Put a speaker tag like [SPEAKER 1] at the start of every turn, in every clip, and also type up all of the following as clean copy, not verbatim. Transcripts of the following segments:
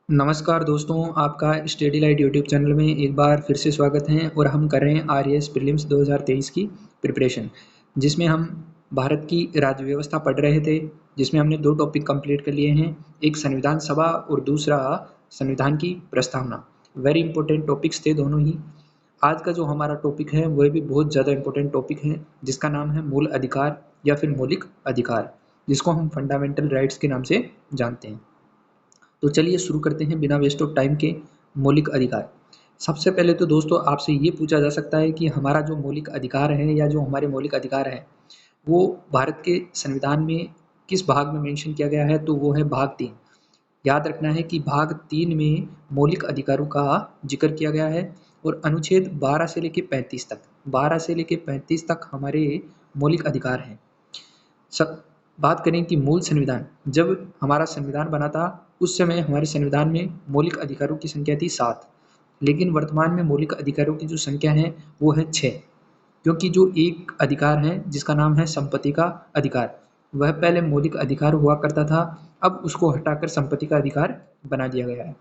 [SPEAKER 1] नमस्कार दोस्तों, आपका स्टडी लाइट यूट्यूब चैनल में एक बार फिर से स्वागत है और हम कर रहे हैं आरएएस प्रीलिम्स 2023 की प्रिपरेशन, जिसमें हम भारत की राज्य व्यवस्था पढ़ रहे थे, जिसमें हमने 2 टॉपिक कंप्लीट कर लिए हैं, एक संविधान सभा और दूसरा संविधान की प्रस्तावना। वेरी इंपॉर्टेंट टॉपिक्स थे दोनों ही। आज का जो हमारा टॉपिक है वह भी बहुत ज़्यादा इंपॉर्टेंट टॉपिक है, जिसका नाम है मूल अधिकार या फिर मौलिक अधिकार, जिसको हम फंडामेंटल राइट्स के नाम से जानते हैं। तो चलिए शुरू करते हैं बिना वेस्ट ऑफ टाइम के। मौलिक अधिकार। सबसे पहले तो दोस्तों आपसे ये पूछा जा सकता है कि हमारा जो मौलिक अधिकार है या जो हमारे मौलिक अधिकार है वो भारत के संविधान में किस भाग में मेंशन किया गया है, तो वो है भाग 3। याद रखना है कि भाग 3 में मौलिक अधिकारों का जिक्र किया गया है और अनुच्छेद 12 से लेकर 35 तक 12 से लेकर 35 तक हमारे मौलिक अधिकार हैं। सब बात करें कि मूल संविधान, जब हमारा संविधान बना था उस समय हमारे संविधान में मौलिक अधिकारों की संख्या थी 7, लेकिन वर्तमान में मौलिक अधिकारों की जो संख्या है वो है 6, क्योंकि जो एक अधिकार है जिसका नाम है संपत्ति का अधिकार, वह पहले मौलिक अधिकार हुआ करता था, अब उसको हटाकर संपत्ति का अधिकार बना दिया गया है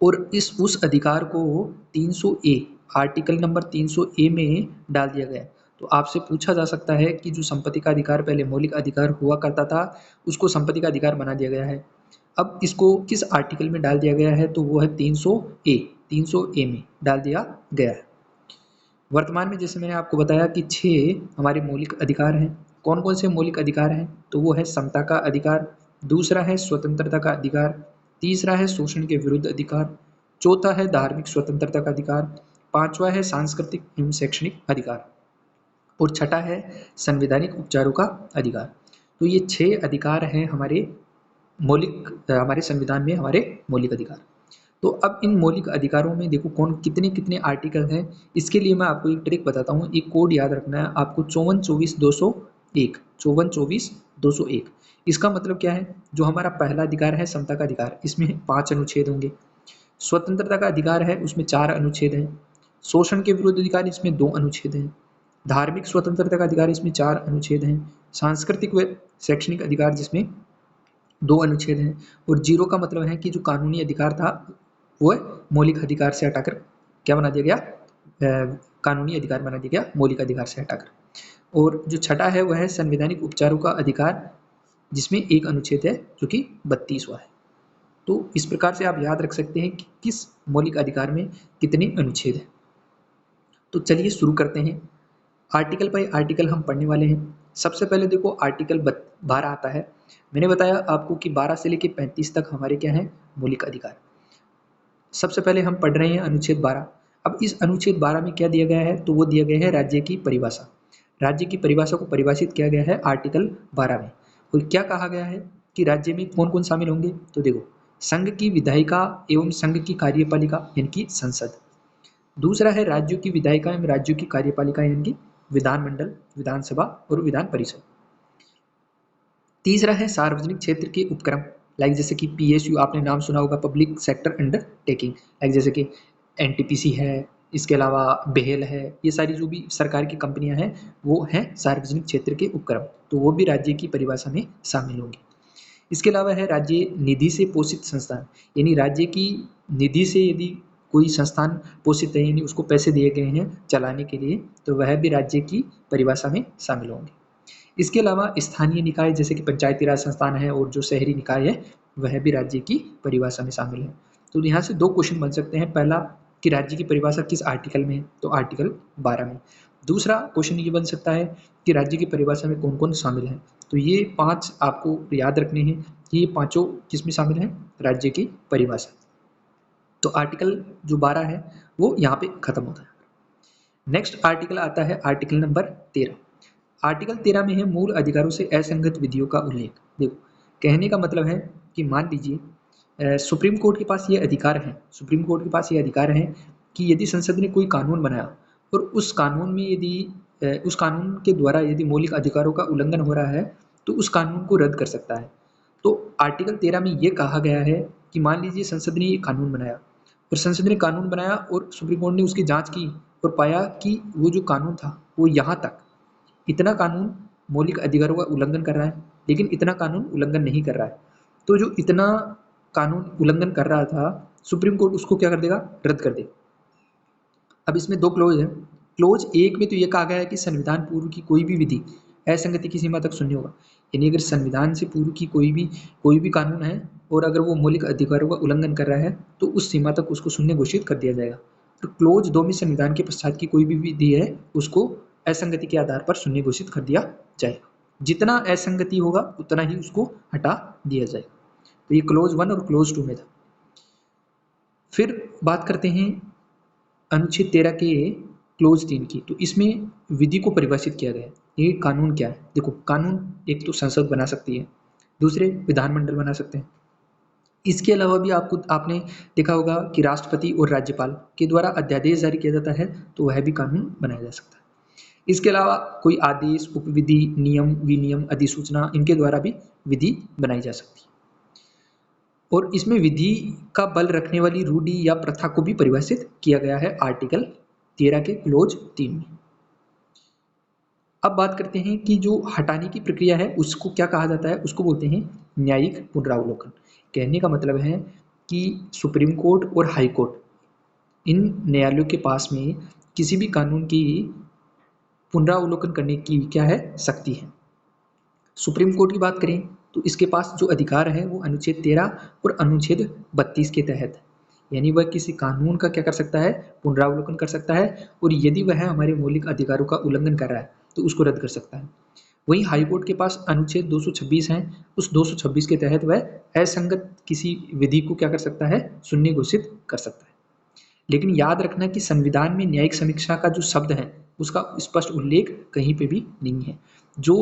[SPEAKER 1] और उस अधिकार को 300 ए, आर्टिकल नंबर 300 ए में डाल दिया गया है। तो आपसे पूछा जा सकता है कि जो संपत्ति का अधिकार पहले मौलिक अधिकार हुआ करता था उसको संपत्ति का अधिकार बना दिया गया है, अब इसको किस आर्टिकल में डाल दिया गया है, तो वो है 300 ए। 300 ए में डाल दिया गया है। वर्तमान में जैसे मैंने आपको बताया कि 6 हमारे मौलिक अधिकार हैं। कौन कौन से मौलिक अधिकार हैं, तो वो है समता का अधिकार, दूसरा है स्वतंत्रता का अधिकार, तीसरा है शोषण के विरुद्ध अधिकार, चौथा है धार्मिक स्वतंत्रता का अधिकार, पांचवा है सांस्कृतिक एवं शैक्षणिक अधिकार और छठा है संवैधानिक उपचारों का अधिकार। तो ये 6 अधिकार हैं हमारे संविधान में हमारे मौलिक अधिकार। तो अब इन मौलिक अधिकारों में देखो कौन कितने कितने आर्टिकल हैं। इसके लिए मैं आपको एक ट्रिक बताता हूँ, एक कोड याद रखना है आपको, 54-24-201। 54-24-201 इसका मतलब क्या है, जो हमारा पहला अधिकार है समता का अधिकार, इसमें 5 अनुच्छेद होंगे। स्वतंत्रता का अधिकार है उसमें 4 अनुच्छेद हैं। शोषण के विरुद्ध अधिकार इसमें 2 अनुच्छेद हैं। धार्मिक स्वतंत्रता का अधिकार इसमें 4 अनुच्छेद हैं। सांस्कृतिक व शैक्षणिक अधिकार जिसमें 2 अनुच्छेद हैं और जीरो का मतलब है कि जो कानूनी अधिकार था वो मौलिक अधिकार से हटाकर क्या बना दिया गया, कानूनी अधिकार बना दिया गया मौलिक अधिकार से हटाकर। और जो छठा है वह है संवैधानिक उपचारों का अधिकार, जिसमें 1 अनुच्छेद है जो कि 32वां है। तो इस प्रकार से आप याद रख सकते हैं कि किस मौलिक अधिकार में कितने अनुच्छेद हैं। तो चलिए शुरू करते हैं। आर्टिकल बाय आर्टिकल हम पढ़ने वाले हैं। सबसे पहले देखो आर्टिकल 12 आता है। मैंने बताया आपको कि 12 से लेकर 35 तक हमारे क्या है, मौलिक अधिकार। सबसे पहले हम पढ़ रहे हैं अनुच्छेद 12। अब इस अनुच्छेद 12 में क्या दिया गया है, तो वो दिया गया है राज्य की परिभाषा। राज्य की परिभाषा को परिभाषित किया गया है आर्टिकल 12 में। और क्या कहा गया है कि राज्य में कौन कौन शामिल होंगे, तो देखो संघ की विधायिका एवं संघ की कार्यपालिका यानी कि संसद, दूसरा है राज्यों की विधायिका एवं राज्यों की कार्यपालिका यानी कि विधानमंडल, विधानसभा और विधान परिषद, तीसरा है सार्वजनिक क्षेत्र के उपक्रम, लाइक जैसे कि पीएसयू आपने नाम सुना होगा, पब्लिक सेक्टर अंडरटेकिंग, लाइक जैसे कि एनटीपीसी है, इसके अलावा बेहल है, ये सारी जो भी सरकार की कंपनियां हैं वो हैं सार्वजनिक क्षेत्र के उपक्रम, तो वो भी राज्य की परिभाषा में शामिल होंगे। इसके अलावा है राज्य निधि से पोषित संस्थान, यानी राज्य की निधि से यदि कोई संस्थान पोषित है यानी उसको पैसे दिए गए हैं चलाने के लिए, तो वह भी राज्य की परिभाषा में शामिल होंगे। इसके अलावा स्थानीय निकाय जैसे कि पंचायती राज संस्थान है और जो शहरी निकाय है वह भी राज्य की परिभाषा में शामिल है। तो यहाँ से 2 क्वेश्चन बन सकते हैं, पहला कि राज्य की परिभाषा किस आर्टिकल में है, तो आर्टिकल 12 में। दूसरा क्वेश्चन ये बन सकता है कि राज्य की परिभाषा में कौन कौन शामिल है, तो ये 5 आपको याद रखने हैं कि ये पांचों किस में शामिल हैं, राज्य की परिभाषा। तो आर्टिकल जो 12 है वो यहाँ पे खत्म होता है। नेक्स्ट आर्टिकल आता है आर्टिकल नंबर 13। आर्टिकल 13 में है मूल अधिकारों से असंगत विधियों का उल्लेख। देखो कहने का मतलब है कि मान लीजिए सुप्रीम कोर्ट के पास ये अधिकार है, सुप्रीम कोर्ट के पास ये अधिकार है कि यदि संसद ने कोई कानून बनाया और उस कानून में यदि उस कानून के द्वारा यदि मौलिक अधिकारों का उल्लंघन हो रहा है तो उस कानून को रद्द कर सकता है। तो आर्टिकल 13 में ये कहा गया है कि मान लीजिए संसद ने ये कानून बनाया और संसद ने कानून बनाया और सुप्रीम कोर्ट ने उसकी जांच की और पाया कि वो जो कानून था वो यहाँ तक, इतना कानून मौलिक अधिकारों का उल्लंघन कर रहा है लेकिन इतना कानून उल्लंघन नहीं कर रहा है। तो जो इतना कानून उल्लंघन कर रहा था, सुप्रीम कोर्ट उसको क्या कर देगा, रद्द कर देगा। अब इसमें दो क्लोज है। क्लोज एक में तो ये कहा गया है कि संविधान पूर्व की कोई भी विधि असंगति की सीमा तक शून्य होगा, यानी अगर संविधान से पूर्व की कोई भी कानून है और अगर वो मौलिक अधिकारों का उल्लंघन कर रहा है तो उस सीमा तक उसको शून्य घोषित कर दिया जाएगा। तो क्लोज 2 में संविधान के पश्चात की कोई भी विधि है उसको असंगति के आधार पर शून्य घोषित कर दिया जाएगा। जितना असंगति होगा उतना ही उसको हटा दिया जाएगा। तो ये क्लोज 1 और क्लोज 2 में था। फिर बात करते हैं अनुच्छेद 13 के क्लोज 3 की। तो इसमें विधि को परिभाषित किया गया है। ये कानून क्या है? देखो, कानून एक तो संसद बना सकती है, दूसरे विधानमंडल बना सकते हैं। इसके अलावा भी आपने देखा होगा कि राष्ट्रपति और राज्यपाल के द्वारा अध्यादेश जारी किया जाता है, तो वह भी कानून बनाया जा सकता है। इसके अलावा कोई आदेश, उपविधि, नियम, विनियम, अधिसूचना, इनके द्वारा भी विधि बनाई जा सकती है। और इसमें विधि का बल रखने वाली रूढ़ि या प्रथा को भी परिभाषित किया गया है आर्टिकल 13 के क्लोज 3 में। अब बात करते हैं कि जो हटाने की प्रक्रिया है उसको क्या कहा जाता है, उसको बोलते हैं न्यायिक पुनरावलोकन। कहने का मतलब है कि सुप्रीम कोर्ट और हाई कोर्ट इन न्यायालयों के पास में किसी भी कानून की पुनरावलोकन करने की क्या है, शक्ति है। सुप्रीम कोर्ट की बात करें तो इसके पास जो अधिकार है वो अनुच्छेद 13 और अनुच्छेद 32 के तहत है, यानी वह किसी कानून का क्या कर सकता है, पुनरावलोकन कर सकता है, और यदि वह हमारे मौलिक अधिकारों का उल्लंघन कर रहा है तो उसको रद्द कर सकता है। वहीं हाईकोर्ट के पास अनुच्छेद 226 है, उस 226 के तहत वह असंगत किसी विधि को क्या कर सकता है, शून्य घोषित कर सकता है। लेकिन याद रखना कि संविधान में न्यायिक समीक्षा का जो शब्द है उसका स्पष्ट उल्लेख कहीं पे भी नहीं है। जो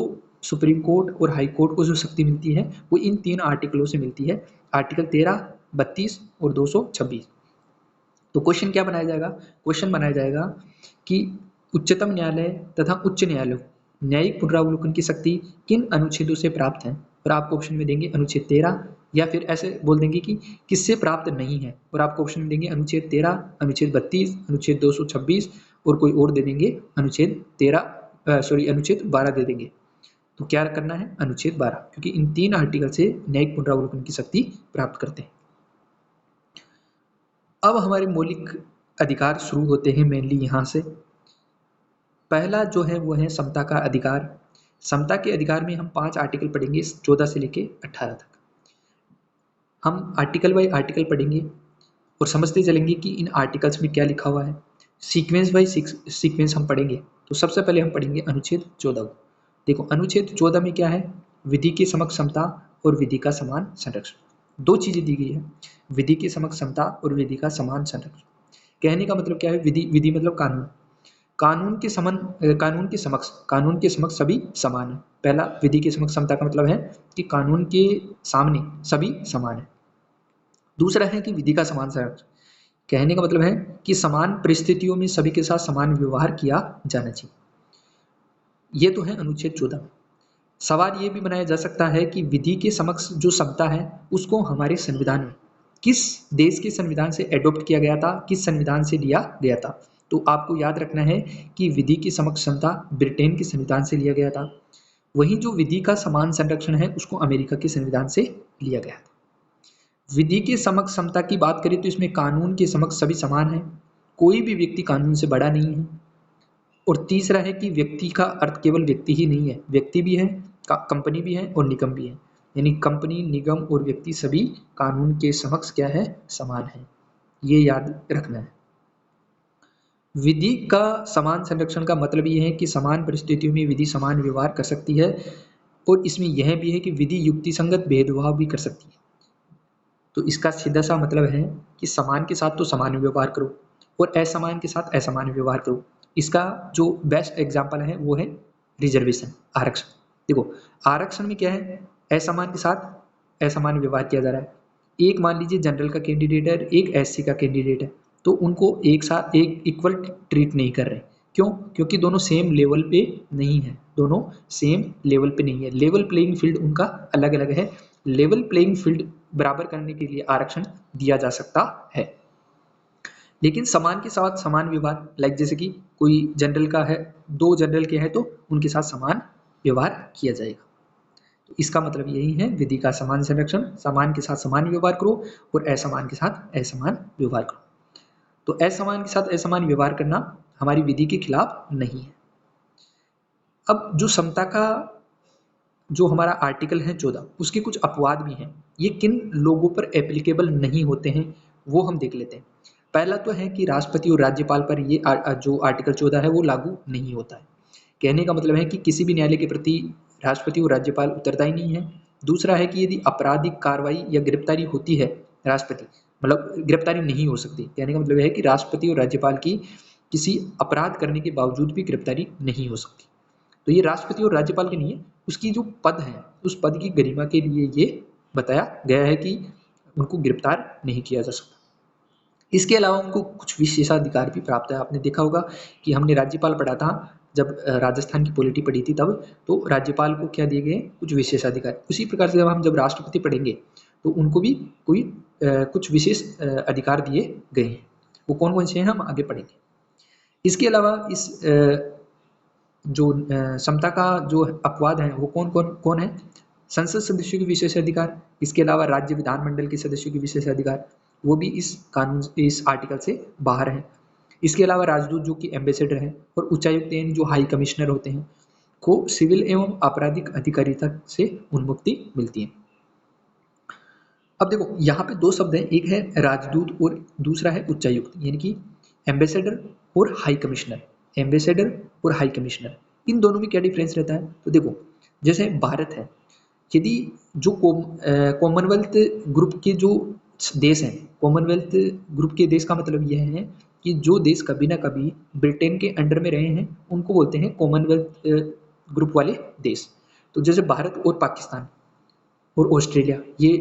[SPEAKER 1] सुप्रीम कोर्ट और हाई कोर्ट को जो शक्ति मिलती है वो इन 3 आर्टिकलों से मिलती है, आर्टिकल 13, 32 और 226। तो क्वेश्चन क्या बनाया जाएगा, क्वेश्चन बनाया जाएगा कि उच्चतम न्यायालय तथा उच्च न्यायालय न्यायिक पुनरावलोकन की शक्ति किन अनुच्छेदों से प्राप्त है, और आपको ऑप्शन में देंगे अनुच्छेद 13, या फिर ऐसे बोल देंगे कि किससे प्राप्त नहीं है, और आपको ऑप्शन में देंगे अनुच्छेद 13, अनुच्छेद 32, अनुच्छेद 226 और कोई और दे देंगे अनुच्छेद 12 दे देंगे। तो क्या करना है, अनुच्छेद 12, क्योंकि इन 3 आर्टिकल से न्यायिक पुनरावलोकन की शक्ति प्राप्त करते हैं। अब हमारे मौलिक अधिकार शुरू होते हैं मेनली यहाँ से। पहला जो है वो है समता का अधिकार। समता के अधिकार में हम 5 आर्टिकल पढ़ेंगे 14 से लेके 18 तक। हम आर्टिकल बाय आर्टिकल पढ़ेंगे और समझते चलेंगे कि इन आर्टिकल्स में क्या लिखा हुआ है। सीक्वेंस बाय सीक्वेंस हम पढ़ेंगे। तो सबसे पहले हम पढ़ेंगे अनुच्छेद 14। देखो, अनुच्छेद 14 में क्या है, विधि के समक्ष समता और विधि का समान संरक्षण। 2 चीजें दी गई है, विधि के समक्ष समता और विधि का समान संरक्षण। कहने का मतलब क्या है, विधि मतलब कानून। कानून के समक्ष सभी समान है। पहला, विधि के समक्ष समता का मतलब है कि कानून के सामने सभी समान है। दूसरा है कि विधि का समान संरक्षण। कहने का मतलब है कि समान परिस्थितियों में सभी के साथ समान व्यवहार किया जाना चाहिए। ये तो है अनुच्छेद 14। सवाल ये भी बनाया जा सकता है कि विधि के समक्ष जो समता है उसको हमारे संविधान में किस देश के संविधान से एडॉप्ट किया गया था, किस संविधान से लिया गया था। तो आपको याद रखना है कि विधि की समक्ष समता ब्रिटेन के संविधान से लिया गया था, वहीं जो विधि का समान संरक्षण है उसको अमेरिका के संविधान से लिया गया था। विधि के समक्ष समता की बात करें तो इसमें कानून के समक्ष सभी समान है, कोई भी व्यक्ति कानून से बड़ा नहीं है। और तीसरा है कि व्यक्ति का अर्थ केवल व्यक्ति ही नहीं है, व्यक्ति भी है, कंपनी भी है और निगम भी है, यानी कंपनी, निगम और व्यक्ति सभी कानून के समक्ष क्या है, समान है। ये याद रखना है। विधि का समान संरक्षण का मतलब ये है कि समान परिस्थितियों में विधि समान व्यवहार कर सकती है, और इसमें यह भी है कि विधि युक्तिसंगत भेदभाव भी कर सकती है। तो इसका सीधा सा मतलब है कि समान के साथ तो समान व्यवहार करो और असमान के साथ असमान व्यवहार करो। इसका जो बेस्ट एग्जाम्पल है वो है रिजर्वेशन, आरक्षण। देखो, आरक्षण में क्या है, असमान के साथ असमान व्यवहार किया जा रहा है। एक मान लीजिए जनरल का कैंडिडेट है, एक एससी का कैंडिडेट है, तो उनको एक साथ एक इक्वल ट्रीट नहीं कर रहे। क्यों? क्योंकि दोनों सेम लेवल पे नहीं है, दोनों सेम लेवल पे नहीं है, लेवल प्लेइंग फील्ड उनका अलग अलग है। लेवल प्लेइंग फील्ड बराबर करने के लिए आरक्षण दिया जा सकता है। लेकिन समान के साथ समान व्यवहार, लाइक जैसे कि कोई जनरल का है, 2 जनरल के हैं तो उनके साथ समान व्यवहार किया जाएगा। तो इसका मतलब यही है, विधि का समान संरक्षण, समान के साथ समान व्यवहार करो और असमान के साथ असमान व्यवहार करो। तो असमान के साथ असमान व्यवहार करना हमारी विधि के खिलाफ नहीं है। अब जो समता का जो हमारा आर्टिकल है 14, उसके कुछ अपवाद भी हैं। ये किन लोगों पर एप्लीकेबल नहीं होते हैं वो हम देख लेते हैं। पहला तो है कि राष्ट्रपति और राज्यपाल पर ये जो आर्टिकल 14 है वो लागू नहीं होता है। कहने का मतलब है कि किसी भी न्यायालय के प्रति राष्ट्रपति और राज्यपाल उत्तरदायी नहीं है। दूसरा है कि यदि आपराधिक कार्रवाई या गिरफ्तारी होती है, राष्ट्रपति मतलब गिरफ्तारी नहीं हो सकती। कहने का मतलब है कि राष्ट्रपति और राज्यपाल की किसी अपराध करने के बावजूद भी गिरफ्तारी नहीं हो सकती। तो ये राष्ट्रपति और राज्यपाल के नहीं है, उसकी जो पद है उस पद की गरिमा के लिए ये बताया गया है कि उनको गिरफ्तार नहीं किया जा सकता। इसके अलावा उनको कुछ विशेषाधिकार भी प्राप्त है। आपने देखा होगा कि हमने राज्यपाल पढ़ा था जब राजस्थान की पॉलिटी पढ़ी थी तब, तो राज्यपाल को क्या दिए गए, कुछ विशेषाधिकार। उसी प्रकार से जब राष्ट्रपति पढ़ेंगे तो उनको भी कोई कुछ विशेष अधिकार दिए गए हैं। वो कौन कौन से हैं हम आगे पढ़ेंगे। इसके अलावा इस जो समता का जो अपवाद है वो कौन कौन कौन है, संसद सदस्यों के विशेष अधिकार, इसके अलावा राज्य विधानमंडल के सदस्यों के विशेष अधिकार, वो भी इस कानून, इस आर्टिकल से बाहर हैं। इसके अलावा राजदूत जो कि एम्बेसडर हैं और उच्चायुक्त यानी जो हाई कमिश्नर होते हैं को सिविल एवं आपराधिक अधिकारिता से उन्मुक्ति मिलती है। अब देखो यहाँ पे दो शब्द हैं, एक है राजदूत और दूसरा है उच्चायुक्त, यानी कि एम्बेसडर और हाई कमिश्नर। एम्बेसडर और हाई कमिश्नर, इन दोनों में क्या डिफरेंस रहता है। तो देखो जैसे भारत है, यदि जो कॉमनवेल्थ ग्रुप के जो देश हैं, कॉमनवेल्थ ग्रुप के देश का मतलब यह है कि जो देश कभी ना कभी ब्रिटेन के अंडर में रहे हैं उनको बोलते हैं कॉमनवेल्थ ग्रुप वाले देश। तो जैसे भारत और पाकिस्तान और ऑस्ट्रेलिया ये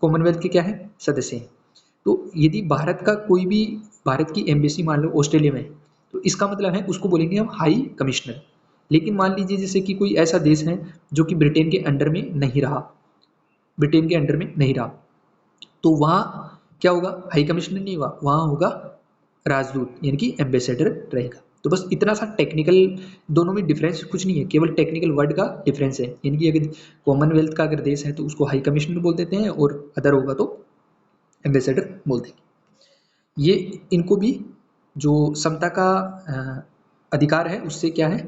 [SPEAKER 1] कॉमनवेल्थ के क्या है, सदस्य हैं। तो यदि भारत का कोई भी, भारत की एम्बेसी मान लो ऑस्ट्रेलिया में, तो इसका मतलब है उसको बोलेंगे हम हाई कमिश्नर। लेकिन मान लीजिए जैसे कि कोई ऐसा देश है जो कि ब्रिटेन के अंडर में नहीं रहा, ब्रिटेन के अंडर में नहीं रहा, तो वहाँ क्या होगा, हाई कमिश्नर नहीं हुआ, वहाँ होगा राजदूत यानी कि एम्बेसडर रहेगा। तो बस इतना सा टेक्निकल, दोनों में डिफरेंस कुछ नहीं है, केवल टेक्निकल वर्ड का डिफरेंस है। यानी कि अगर कॉमनवेल्थ का अगर देश है तो उसको हाई कमिश्नर बोल देते हैं और अदर होगा तो एम्बेसडर बोल देंगे। ये इनको भी जो समता का अधिकार है उससे क्या है,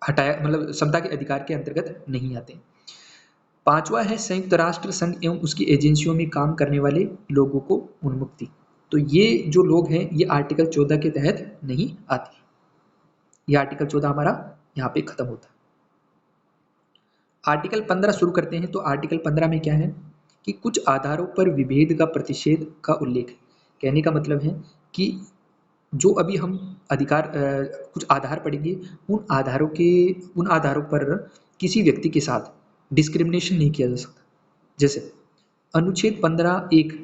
[SPEAKER 1] हटाया, मतलब समता के अधिकार के अंतर्गत नहीं आते। पांचवा है संयुक्त राष्ट्र संघ एवं उसकी एजेंसियों में काम करने वाले लोगों को उन्मुक्ति। तो ये जो लोग हैं ये आर्टिकल 14 के तहत नहीं आते। ये आर्टिकल 14 हमारा यहाँ पे खत्म होता है। आर्टिकल 15 शुरू करते हैं। तो आर्टिकल 15 में क्या है कि कुछ आधारों पर विभेद का प्रतिषेध का उल्लेख है। कहने का मतलब है कि जो अभी हम अधिकार कुछ आधार पढ़ेंगे, उन आधारों पर किसी व्यक्ति के साथ डिस्क्रिमिनेशन नहीं किया जा सकता। जैसे अनुच्छेद 15 एक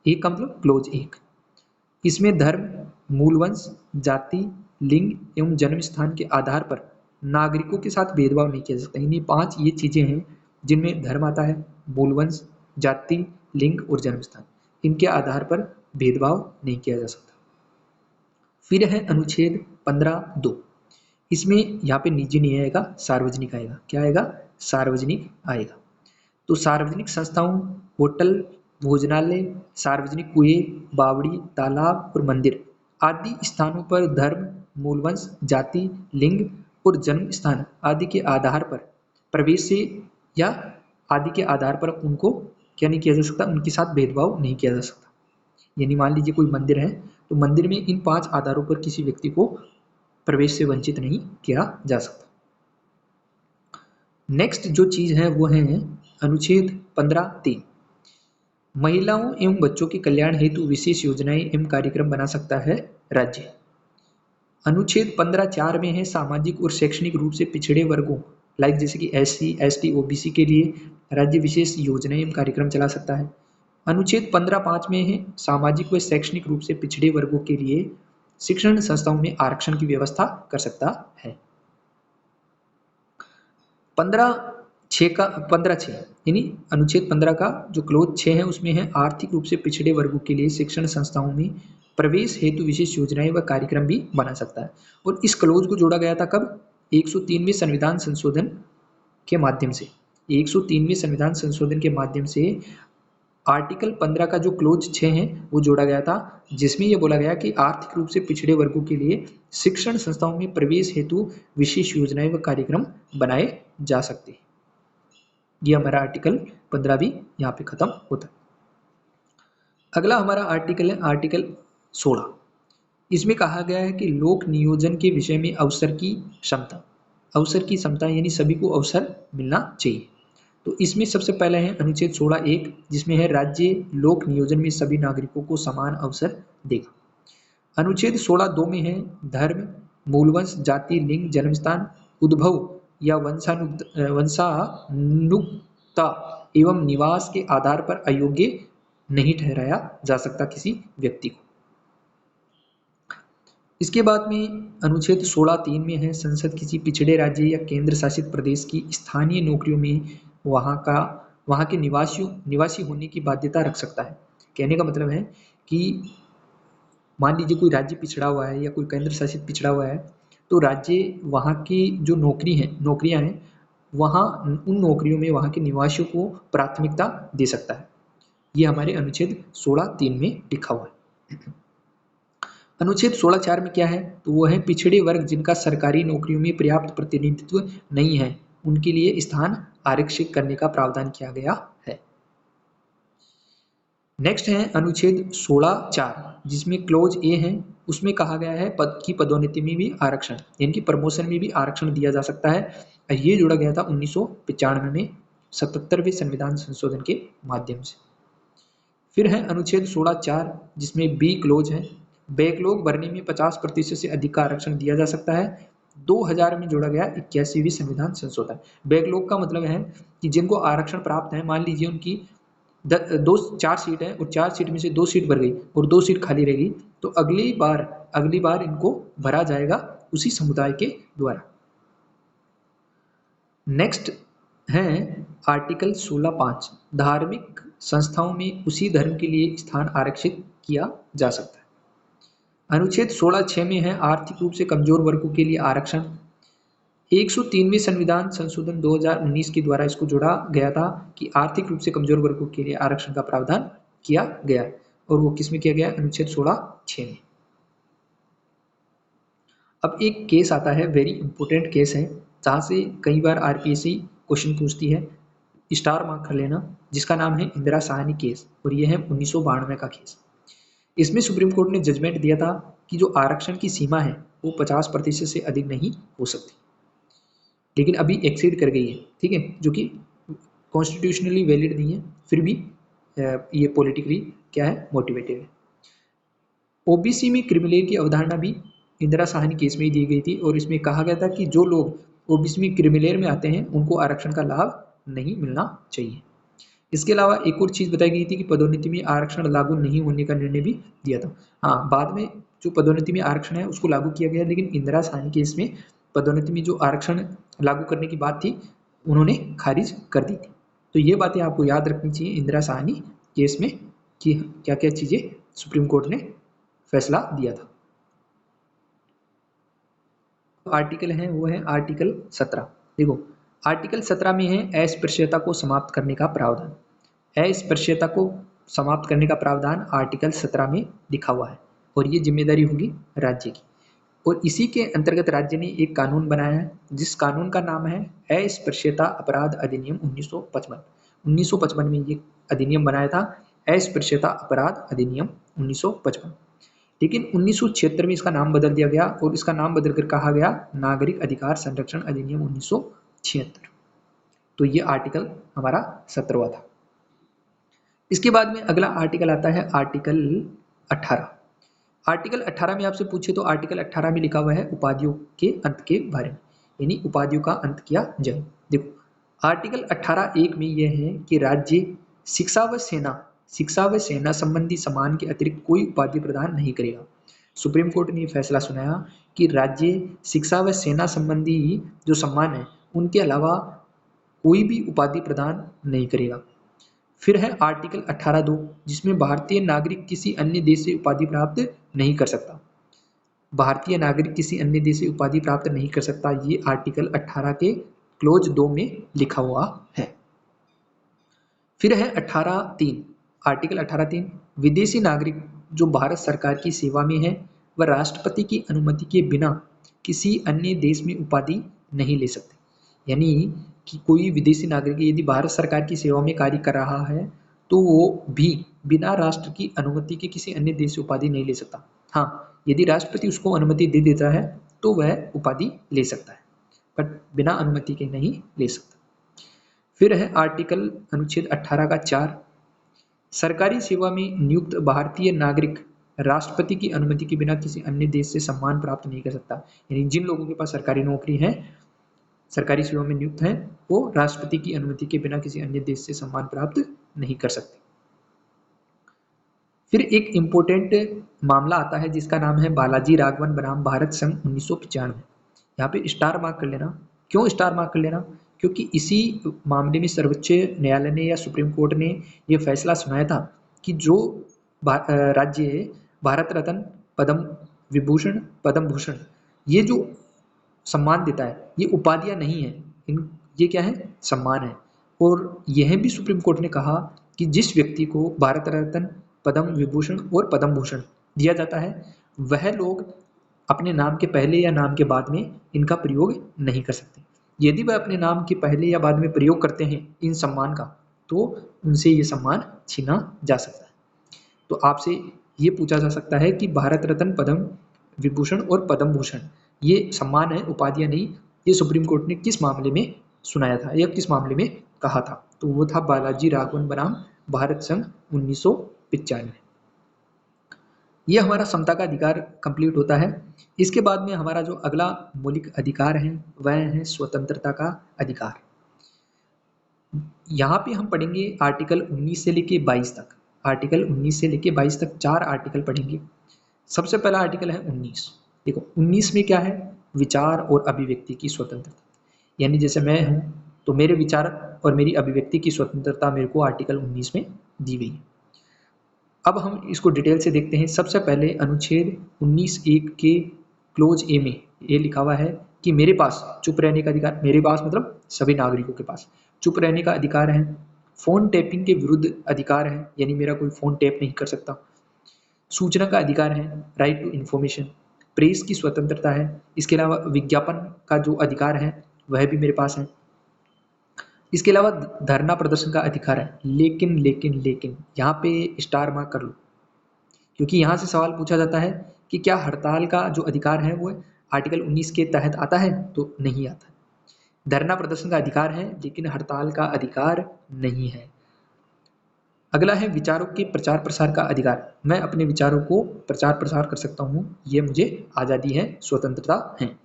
[SPEAKER 1] का मतलब क्लोज 1, इसमें धर्म, मूलवंश, जाति, लिंग एवं जन्म स्थान के आधार पर नागरिकों के साथ भेदभाव नहीं किया जा सकता। यानी 5 ये चीजें हैं जिनमें धर्म आता है, मूलवंश, जाति, लिंग और जन्म स्थान, इनके आधार पर भेदभाव नहीं किया जा सकता। फिर है अनुच्छेद 15(2), इसमें यहाँ पे निजी नहीं आएगा, सार्वजनिक आएगा। क्या आएगा, सार्वजनिक आएगा। तो सार्वजनिक संस्थाओं, होटल, भोजनालय, सार्वजनिक कुएं, बावड़ी, तालाब और मंदिर आदि स्थानों पर धर्म, मूलवंश, जाति, लिंग और जन्म स्थान आदि के आधार पर प्रवेश से या आदि के आधार पर उनको क्या नहीं किया जा सकता, उनके साथ भेदभाव नहीं किया जा सकता। यानी मान लीजिए कोई मंदिर है तो मंदिर में इन 5 आधारों पर किसी व्यक्ति को प्रवेश से वंचित नहीं किया जा सकता। नेक्स्ट जो चीज है वो है अनुच्छेद 15(3), महिलाओं एवं बच्चों के कल्याण हेतु विशेष योजनाएं एवं कार्यक्रम बना सकता है राज्य। अनुच्छेद 15(4) में है सामाजिक और शैक्षणिक रूप से पिछड़े वर्गों लाइक जैसे कि SC, ST, OBC के लिए राज्य विशेष योजनाएं एवं कार्यक्रम चला सकता है। अनुच्छेद 15(5) में है सामाजिक व शैक्षणिक रूप से पिछड़े वर्गों के लिए शिक्षण संस्थाओं में आरक्षण की व्यवस्था कर सकता है। 15(6) यानी अनुच्छेद 15 का जो क्लोज 6 है उसमें है आर्थिक रूप से पिछड़े वर्गों के लिए शिक्षण संस्थाओं में प्रवेश हेतु विशेष योजनाएं व कार्यक्रम भी बना सकता है। और इस क्लोज को जोड़ा गया था कब, 103वें संविधान संशोधन के माध्यम से, 103वें संविधान संशोधन के माध्यम से आर्टिकल 15 का जो क्लोज 6 है वो जोड़ा गया था, जिसमें यह बोला गया कि आर्थिक रूप से पिछड़े वर्गों के लिए शिक्षण संस्थाओं में प्रवेश हेतु विशेष योजनाएं व कार्यक्रम बनाए जा सकते हैं। ये हमारा आर्टिकल 15 भी यहाँ पे खत्म होता है। अगला हमारा आर्टिकल है आर्टिकल 16। इसमें कहा गया है कि लोक नियोजन के विषय में अवसर की क्षमता यानी सभी को अवसर मिलना चाहिए। तो इसमें सबसे पहले है अनुच्छेद 16(1), जिसमें है राज्य लोक नियोजन में सभी नागरिकों को समान अवसर देगा। अनुच्छेद 16(2) में है धर्म, मूलवंश, जाति, लिंग, जन्मस्थान, उद्भव या वंशानुगता एवं निवास के आधार पर अयोग्य नहीं ठहराया जा सकता किसी व्यक्ति को। इसके बाद में अनुच्छेद 16(3) में है संसद किसी पिछड़े राज्य या केंद्र शासित प्रदेश की स्थानीय नौकरियों में वहाँ के निवासी होने की बाध्यता रख सकता है। कहने का मतलब है कि मान लीजिए कोई राज्य पिछड़ा हुआ है या कोई केंद्र शासित पिछड़ा हुआ है, तो राज्य वहाँ की जो नौकरियाँ हैं वहाँ उन नौकरियों में वहाँ के निवासियों को प्राथमिकता दे सकता है। ये हमारे अनुच्छेद 16(3) में लिखा हुआ है। अनुच्छेद 16(4) में क्या है, तो वो है पिछड़े वर्ग जिनका सरकारी नौकरियों में पर्याप्त प्रतिनिधित्व नहीं है, उनके लिए स्थान आरक्षित करने का प्रावधान किया गया है। नेक्स्ट है अनुच्छेद 16(4), जिसमें क्लोज ए है, उसमें कहा गया है पद की पदोन्नति में भी आरक्षण यानी कि प्रमोशन में भी आरक्षण दिया जा सकता है। ये जोड़ा गया था 1995 में 77वें संविधान संशोधन के माध्यम से। फिर है अनुच्छेद 16(4), जिसमें बी क्लोज है, बैकलॉग भरने में 50% से अधिक का आरक्षण दिया जा सकता है। 2000 में जोड़ा गया 81वीं संविधान संशोधन। बैकलॉग का मतलब है कि जिनको आरक्षण प्राप्त है, मान लीजिए उनकी 4 सीट है और 4 सीट में से 2 सीट भर गई और 2 सीट खाली रहेगी, तो अगली बार इनको भरा जाएगा उसी समुदाय के द्वारा। नेक्स्ट है आर्टिकल 16(5), धार्मिक संस्थाओं में उसी धर्म के लिए स्थान आरक्षित किया जा सकता है। अनुच्छेद 16(6) में है आर्थिक रूप से कमजोर वर्गों के लिए आरक्षण। 103वें संविधान संशोधन 2019 के द्वारा इसको जोड़ा गया था कि आर्थिक रूप से कमजोर वर्गों के लिए आरक्षण का प्रावधान किया गया है, और वो किसमें किया गया, अनुच्छेद 16(6) में। अब एक केस आता है, वेरी इंपॉर्टेंट केस है, जहाँ से कई बार आरपीएससी क्वेश्चन पूछती है, स्टार मार्क कर लेना, जिसका नाम है इंदिरा साहनी केस, और ये है 1992 का केस। इसमें सुप्रीम कोर्ट ने जजमेंट दिया था कि जो आरक्षण की सीमा है वो 50% से अधिक नहीं हो सकती, लेकिन अभी एक्सीड कर गई है, ठीक है, जो कि कॉन्स्टिट्यूशनली वैलिड नहीं है, फिर भी ये पॉलिटिकली क्या है, मोटिवेटेड है। ओबीसी में क्रिमिलेयर की अवधारणा भी इंदिरा साहनी केस में ही दी गई थी, और इसमें कहा गया था कि जो लोग ओबीसी में क्रिमिलेयर में आते हैं उनको आरक्षण का लाभ नहीं मिलना चाहिए। इसके अलावा एक और चीज़ बताई गई थी कि पदोन्नति में आरक्षण लागू नहीं होने का निर्णय भी दिया था। हाँ, बाद में जो पदोन्नति में आरक्षण है उसको लागू किया गया, लेकिन इंदिरा साहनी केस में पदोन्नति में जो आरक्षण लागू करने की बात थी उन्होंने खारिज कर दी थी। तो ये बातें आपको याद रखनी चाहिए इंदिरा साहनी केस में कि क्या क्या चीज़ें सुप्रीम कोर्ट ने फैसला दिया था। आर्टिकल है वो है आर्टिकल 17। देखो, आर्टिकल 17 में है अस्पृश्यता को समाप्त करने का प्रावधान। अस्पृश्यता को समाप्त करने का प्रावधान आर्टिकल 17 में लिखा हुआ है, और ये जिम्मेदारी होगी राज्य की। और इसी के अंतर्गत राज्य ने एक कानून बनाया है, जिस कानून का नाम है अस्पृश्यता अपराध अधिनियम 1955। 1955 में ये अधिनियम बनाया था, अस्पृश्यता अपराध अधिनियम 1955। लेकिन 1976 में इसका नाम बदल दिया गया, और इसका नाम बदलकर कहा गया नागरिक अधिकार संरक्षण अधिनियम 1976। तो ये आर्टिकल हमारा 17वां था। इसके बाद में अगला आर्टिकल आता है आर्टिकल 18। आर्टिकल 18 में आपसे पूछे तो आर्टिकल 18 में लिखा हुआ है उपाधियों के अंत के बारे में, यानी उपाधियों का अंत किया जाए। देखो, आर्टिकल 18(1) में यह है कि राज्य शिक्षा व सेना संबंधी सम्मान के अतिरिक्त कोई उपाधि प्रदान नहीं करेगा। सुप्रीम कोर्ट ने फैसला सुनाया कि राज्य शिक्षा व सेना संबंधी जो सम्मान है उनके अलावा कोई भी उपाधि प्रदान नहीं करेगा। फिर है आर्टिकल 18(2), जिसमें भारतीय नागरिक किसी अन्य देश से उपाधि प्राप्त नहीं कर सकता। भारतीय नागरिक किसी अन्य देश से उपाधि प्राप्त नहीं कर सकता, ये आर्टिकल 18 के क्लोज 2 में लिखा हुआ है। फिर है 18(3), आर्टिकल 18(3), विदेशी नागरिक जो भारत सरकार की सेवा में है वह राष्ट्रपति की अनुमति के बिना किसी अन्य देश में उपाधि नहीं ले सकते। यानी कि कोई विदेशी नागरिक यदि भारत सरकार की सेवा में कार्य कर रहा है तो वो भी बिना राष्ट्र की अनुमति के किसी अन्य देश से उपाधि नहीं ले सकता। हाँ, यदि राष्ट्रपति उसको अनुमति दे देता है तो वह उपाधि ले सकता है, बट बिना अनुमति के नहीं ले सकता। फिर है आर्टिकल अनुच्छेद 18 का 4, सरकारी सेवा में नियुक्त भारतीय नागरिक राष्ट्रपति की अनुमति के बिना किसी अन्य देश से सम्मान प्राप्त नहीं कर सकता। यानी जिन लोगों के पास सरकारी नौकरी है, सरकारी सेवा में नियुक्त हैं, वो राष्ट्रपति की अनुमति के बिना किसी अन्य देश से सम्मान प्राप्त नहीं कर सकते। फिर एक इम्पोर्टेंट मामला आता है जिसका नाम है बालाजी राघवन बनाम भारत संघ 1995। यहाँ पे स्टार मार्क कर लेना। क्यों स्टार मार्क कर लेना? क्योंकि इसी मामले में सर्वोच्च न्यायालय ने या सुप्रीम कोर्ट ने यह फैसला सुनाया था कि जो राज्य भारत रत्न, पद्म विभूषण, पद्म भूषण ये जो सम्मान देता है ये उपाधियां नहीं है, ये क्या है? सम्मान है। और यह भी सुप्रीम कोर्ट ने कहा कि जिस व्यक्ति को भारत रत्न, पद्म विभूषण और पद्म भूषण दिया जाता है वह लोग अपने नाम के पहले या नाम के बाद में इनका प्रयोग नहीं कर सकते। यदि वह अपने नाम के पहले या बाद में प्रयोग करते हैं इन सम्मान का तो उनसे ये सम्मान छीना जा सकता है। तो आपसे ये पूछा जा सकता है कि भारत रत्न, पद्म विभूषण और पद्म भूषण ये सम्मान है, उपाधियां नहीं, ये सुप्रीम कोर्ट ने किस मामले में सुनाया था या किस मामले में कहा था? तो वो था बालाजी राघवन बनाम भारत संघ 1995। यह हमारा समता का अधिकार कंप्लीट होता है। इसके बाद में हमारा जो अगला मौलिक अधिकार है वह है स्वतंत्रता का अधिकार। यहाँ पे हम पढ़ेंगे आर्टिकल 19 से लेके 22 तक। आर्टिकल 19 से लेके 22 तक 4 आर्टिकल पढ़ेंगे। सबसे पहला आर्टिकल है 19। देखो 19 में क्या है? विचार और अभिव्यक्ति की स्वतंत्रता। यानी जैसे मैं हूँ तो मेरे विचार और मेरी अभिव्यक्ति की स्वतंत्रता मेरे को आर्टिकल 19 में दी गई है। अब हम इसको डिटेल से देखते हैं। सबसे पहले अनुच्छेद 19(1) के क्लोज ए में ये लिखा हुआ है कि मेरे पास चुप रहने का अधिकार, मेरे पास मतलब सभी नागरिकों के पास चुप रहने का अधिकार है। फोन टैपिंग के विरुद्ध अधिकार है, यानी मेरा कोई फोन टैप नहीं कर सकता। सूचना का अधिकार है, राइट टू इन्फॉर्मेशन। प्रेस की स्वतंत्रता है। इसके अलावा विज्ञापन का जो अधिकार है वह भी मेरे पास है। इसके अलावा धरना प्रदर्शन का अधिकार है। लेकिन लेकिन लेकिन यहाँ पे स्टार मार्क कर लो, क्योंकि यहाँ से सवाल पूछा जाता है कि क्या हड़ताल का जो अधिकार है वो आर्टिकल 19 के तहत आता है? तो नहीं आता। धरना प्रदर्शन का अधिकार है लेकिन हड़ताल का अधिकार नहीं है। अगला है विचारों के प्रचार प्रसार का अधिकार। मैं अपने विचारों को प्रचार प्रसार कर सकता हूँ, ये मुझे आज़ादी है, स्वतंत्रता है।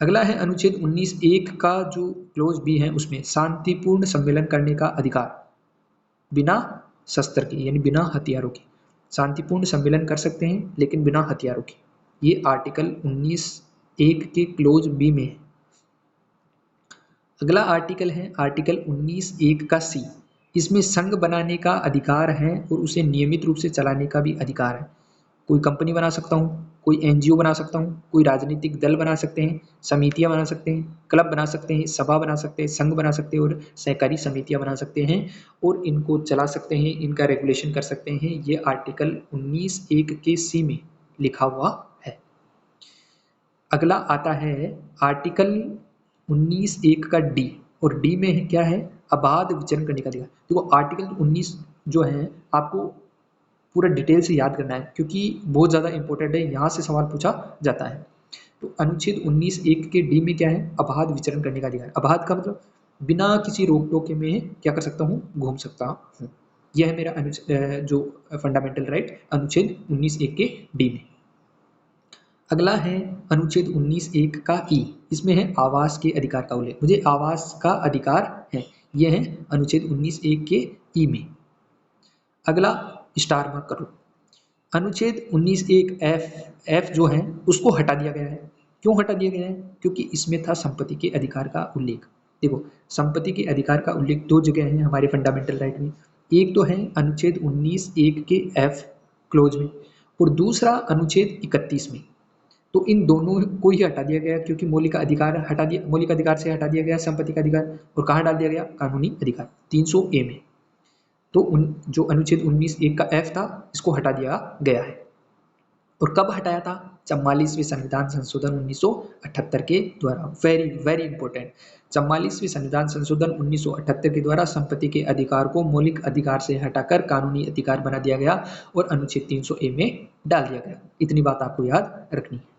[SPEAKER 1] अगला है अनुच्छेद 19(1) का जो क्लोज बी है उसमें शांतिपूर्ण सम्मेलन करने का अधिकार, बिना शस्त्र के यानी बिना हथियारों के शांतिपूर्ण सम्मेलन कर सकते हैं लेकिन बिना हथियारों के। ये आर्टिकल 19(1) के क्लोज बी में है। अगला आर्टिकल है आर्टिकल 19(1) का सी। इसमें संघ बनाने का अधिकार है और उसे नियमित रूप से चलाने का भी अधिकार है। कोई कंपनी बना सकता हूँ, कोई एनजीओ बना सकता हूँ, कोई राजनीतिक दल बना सकते हैं, समितियां बना सकते हैं, क्लब बना सकते हैं, सभा बना सकते हैं, संघ बना सकते हैं और सहकारी समितियां बना सकते हैं और इनको चला सकते हैं, इनका रेगुलेशन कर सकते हैं। ये आर्टिकल 19(1) के सी में लिखा हुआ है। अगला आता है आर्टिकल 19(1) का डी, और डी में क्या है? अबाध विचरण करने का अधिकार। देखो आर्टिकल 19 जो है आपको पूरा डिटेल से याद करना है क्योंकि बहुत ज़्यादा इंपॉर्टेंट है, यहाँ से सवाल पूछा जाता है। तो अनुच्छेद 19(1) के डी में क्या है? अबाध विचरण करने का अधिकार। अबाध का मतलब बिना किसी रोक टोके में क्या कर सकता हूँ? घूम सकता हूँ। यह है मेरा जो फंडामेंटल राइट अनुच्छेद 19(1) के डी में। अगला है अनुच्छेद 19(1) का ई। इसमें है आवास के अधिकार का उल्लेख। मुझे आवास का अधिकार है, यह है अनुच्छेद 19(1) के ई में। अगला स्टार मार्क करो। अनुच्छेद 19(1) एफ जो है उसको हटा दिया गया है। क्यों हटा दिया गया है? क्योंकि इसमें था संपत्ति के अधिकार का उल्लेख। देखो संपत्ति के अधिकार का उल्लेख दो जगह है हमारे फंडामेंटल राइट में। एक तो है अनुच्छेद 19(1) के एफ क्लोज में और दूसरा अनुच्छेद 31 में। तो इन दोनों को ही हटा दिया गया क्योंकि मौलिक अधिकार से हटा दिया गया संपत्ति का अधिकार, और कहाँ डाल दिया गया, कानूनी अधिकार 300A में। तो जो अनुच्छेद 19(1) का F था, इसको हटा दिया गया है। और कब हटाया था, 44वें संविधान संशोधन 1978 के द्वारा। वेरी वेरी इंपॉर्टेंट, 44वें संविधान संशोधन 1978 के द्वारा संपत्ति के अधिकार को मौलिक अधिकार से हटाकर कानूनी अधिकार बना दिया गया और अनुच्छेद 300A में डाल दिया गया। इतनी बात आपको याद रखनी है।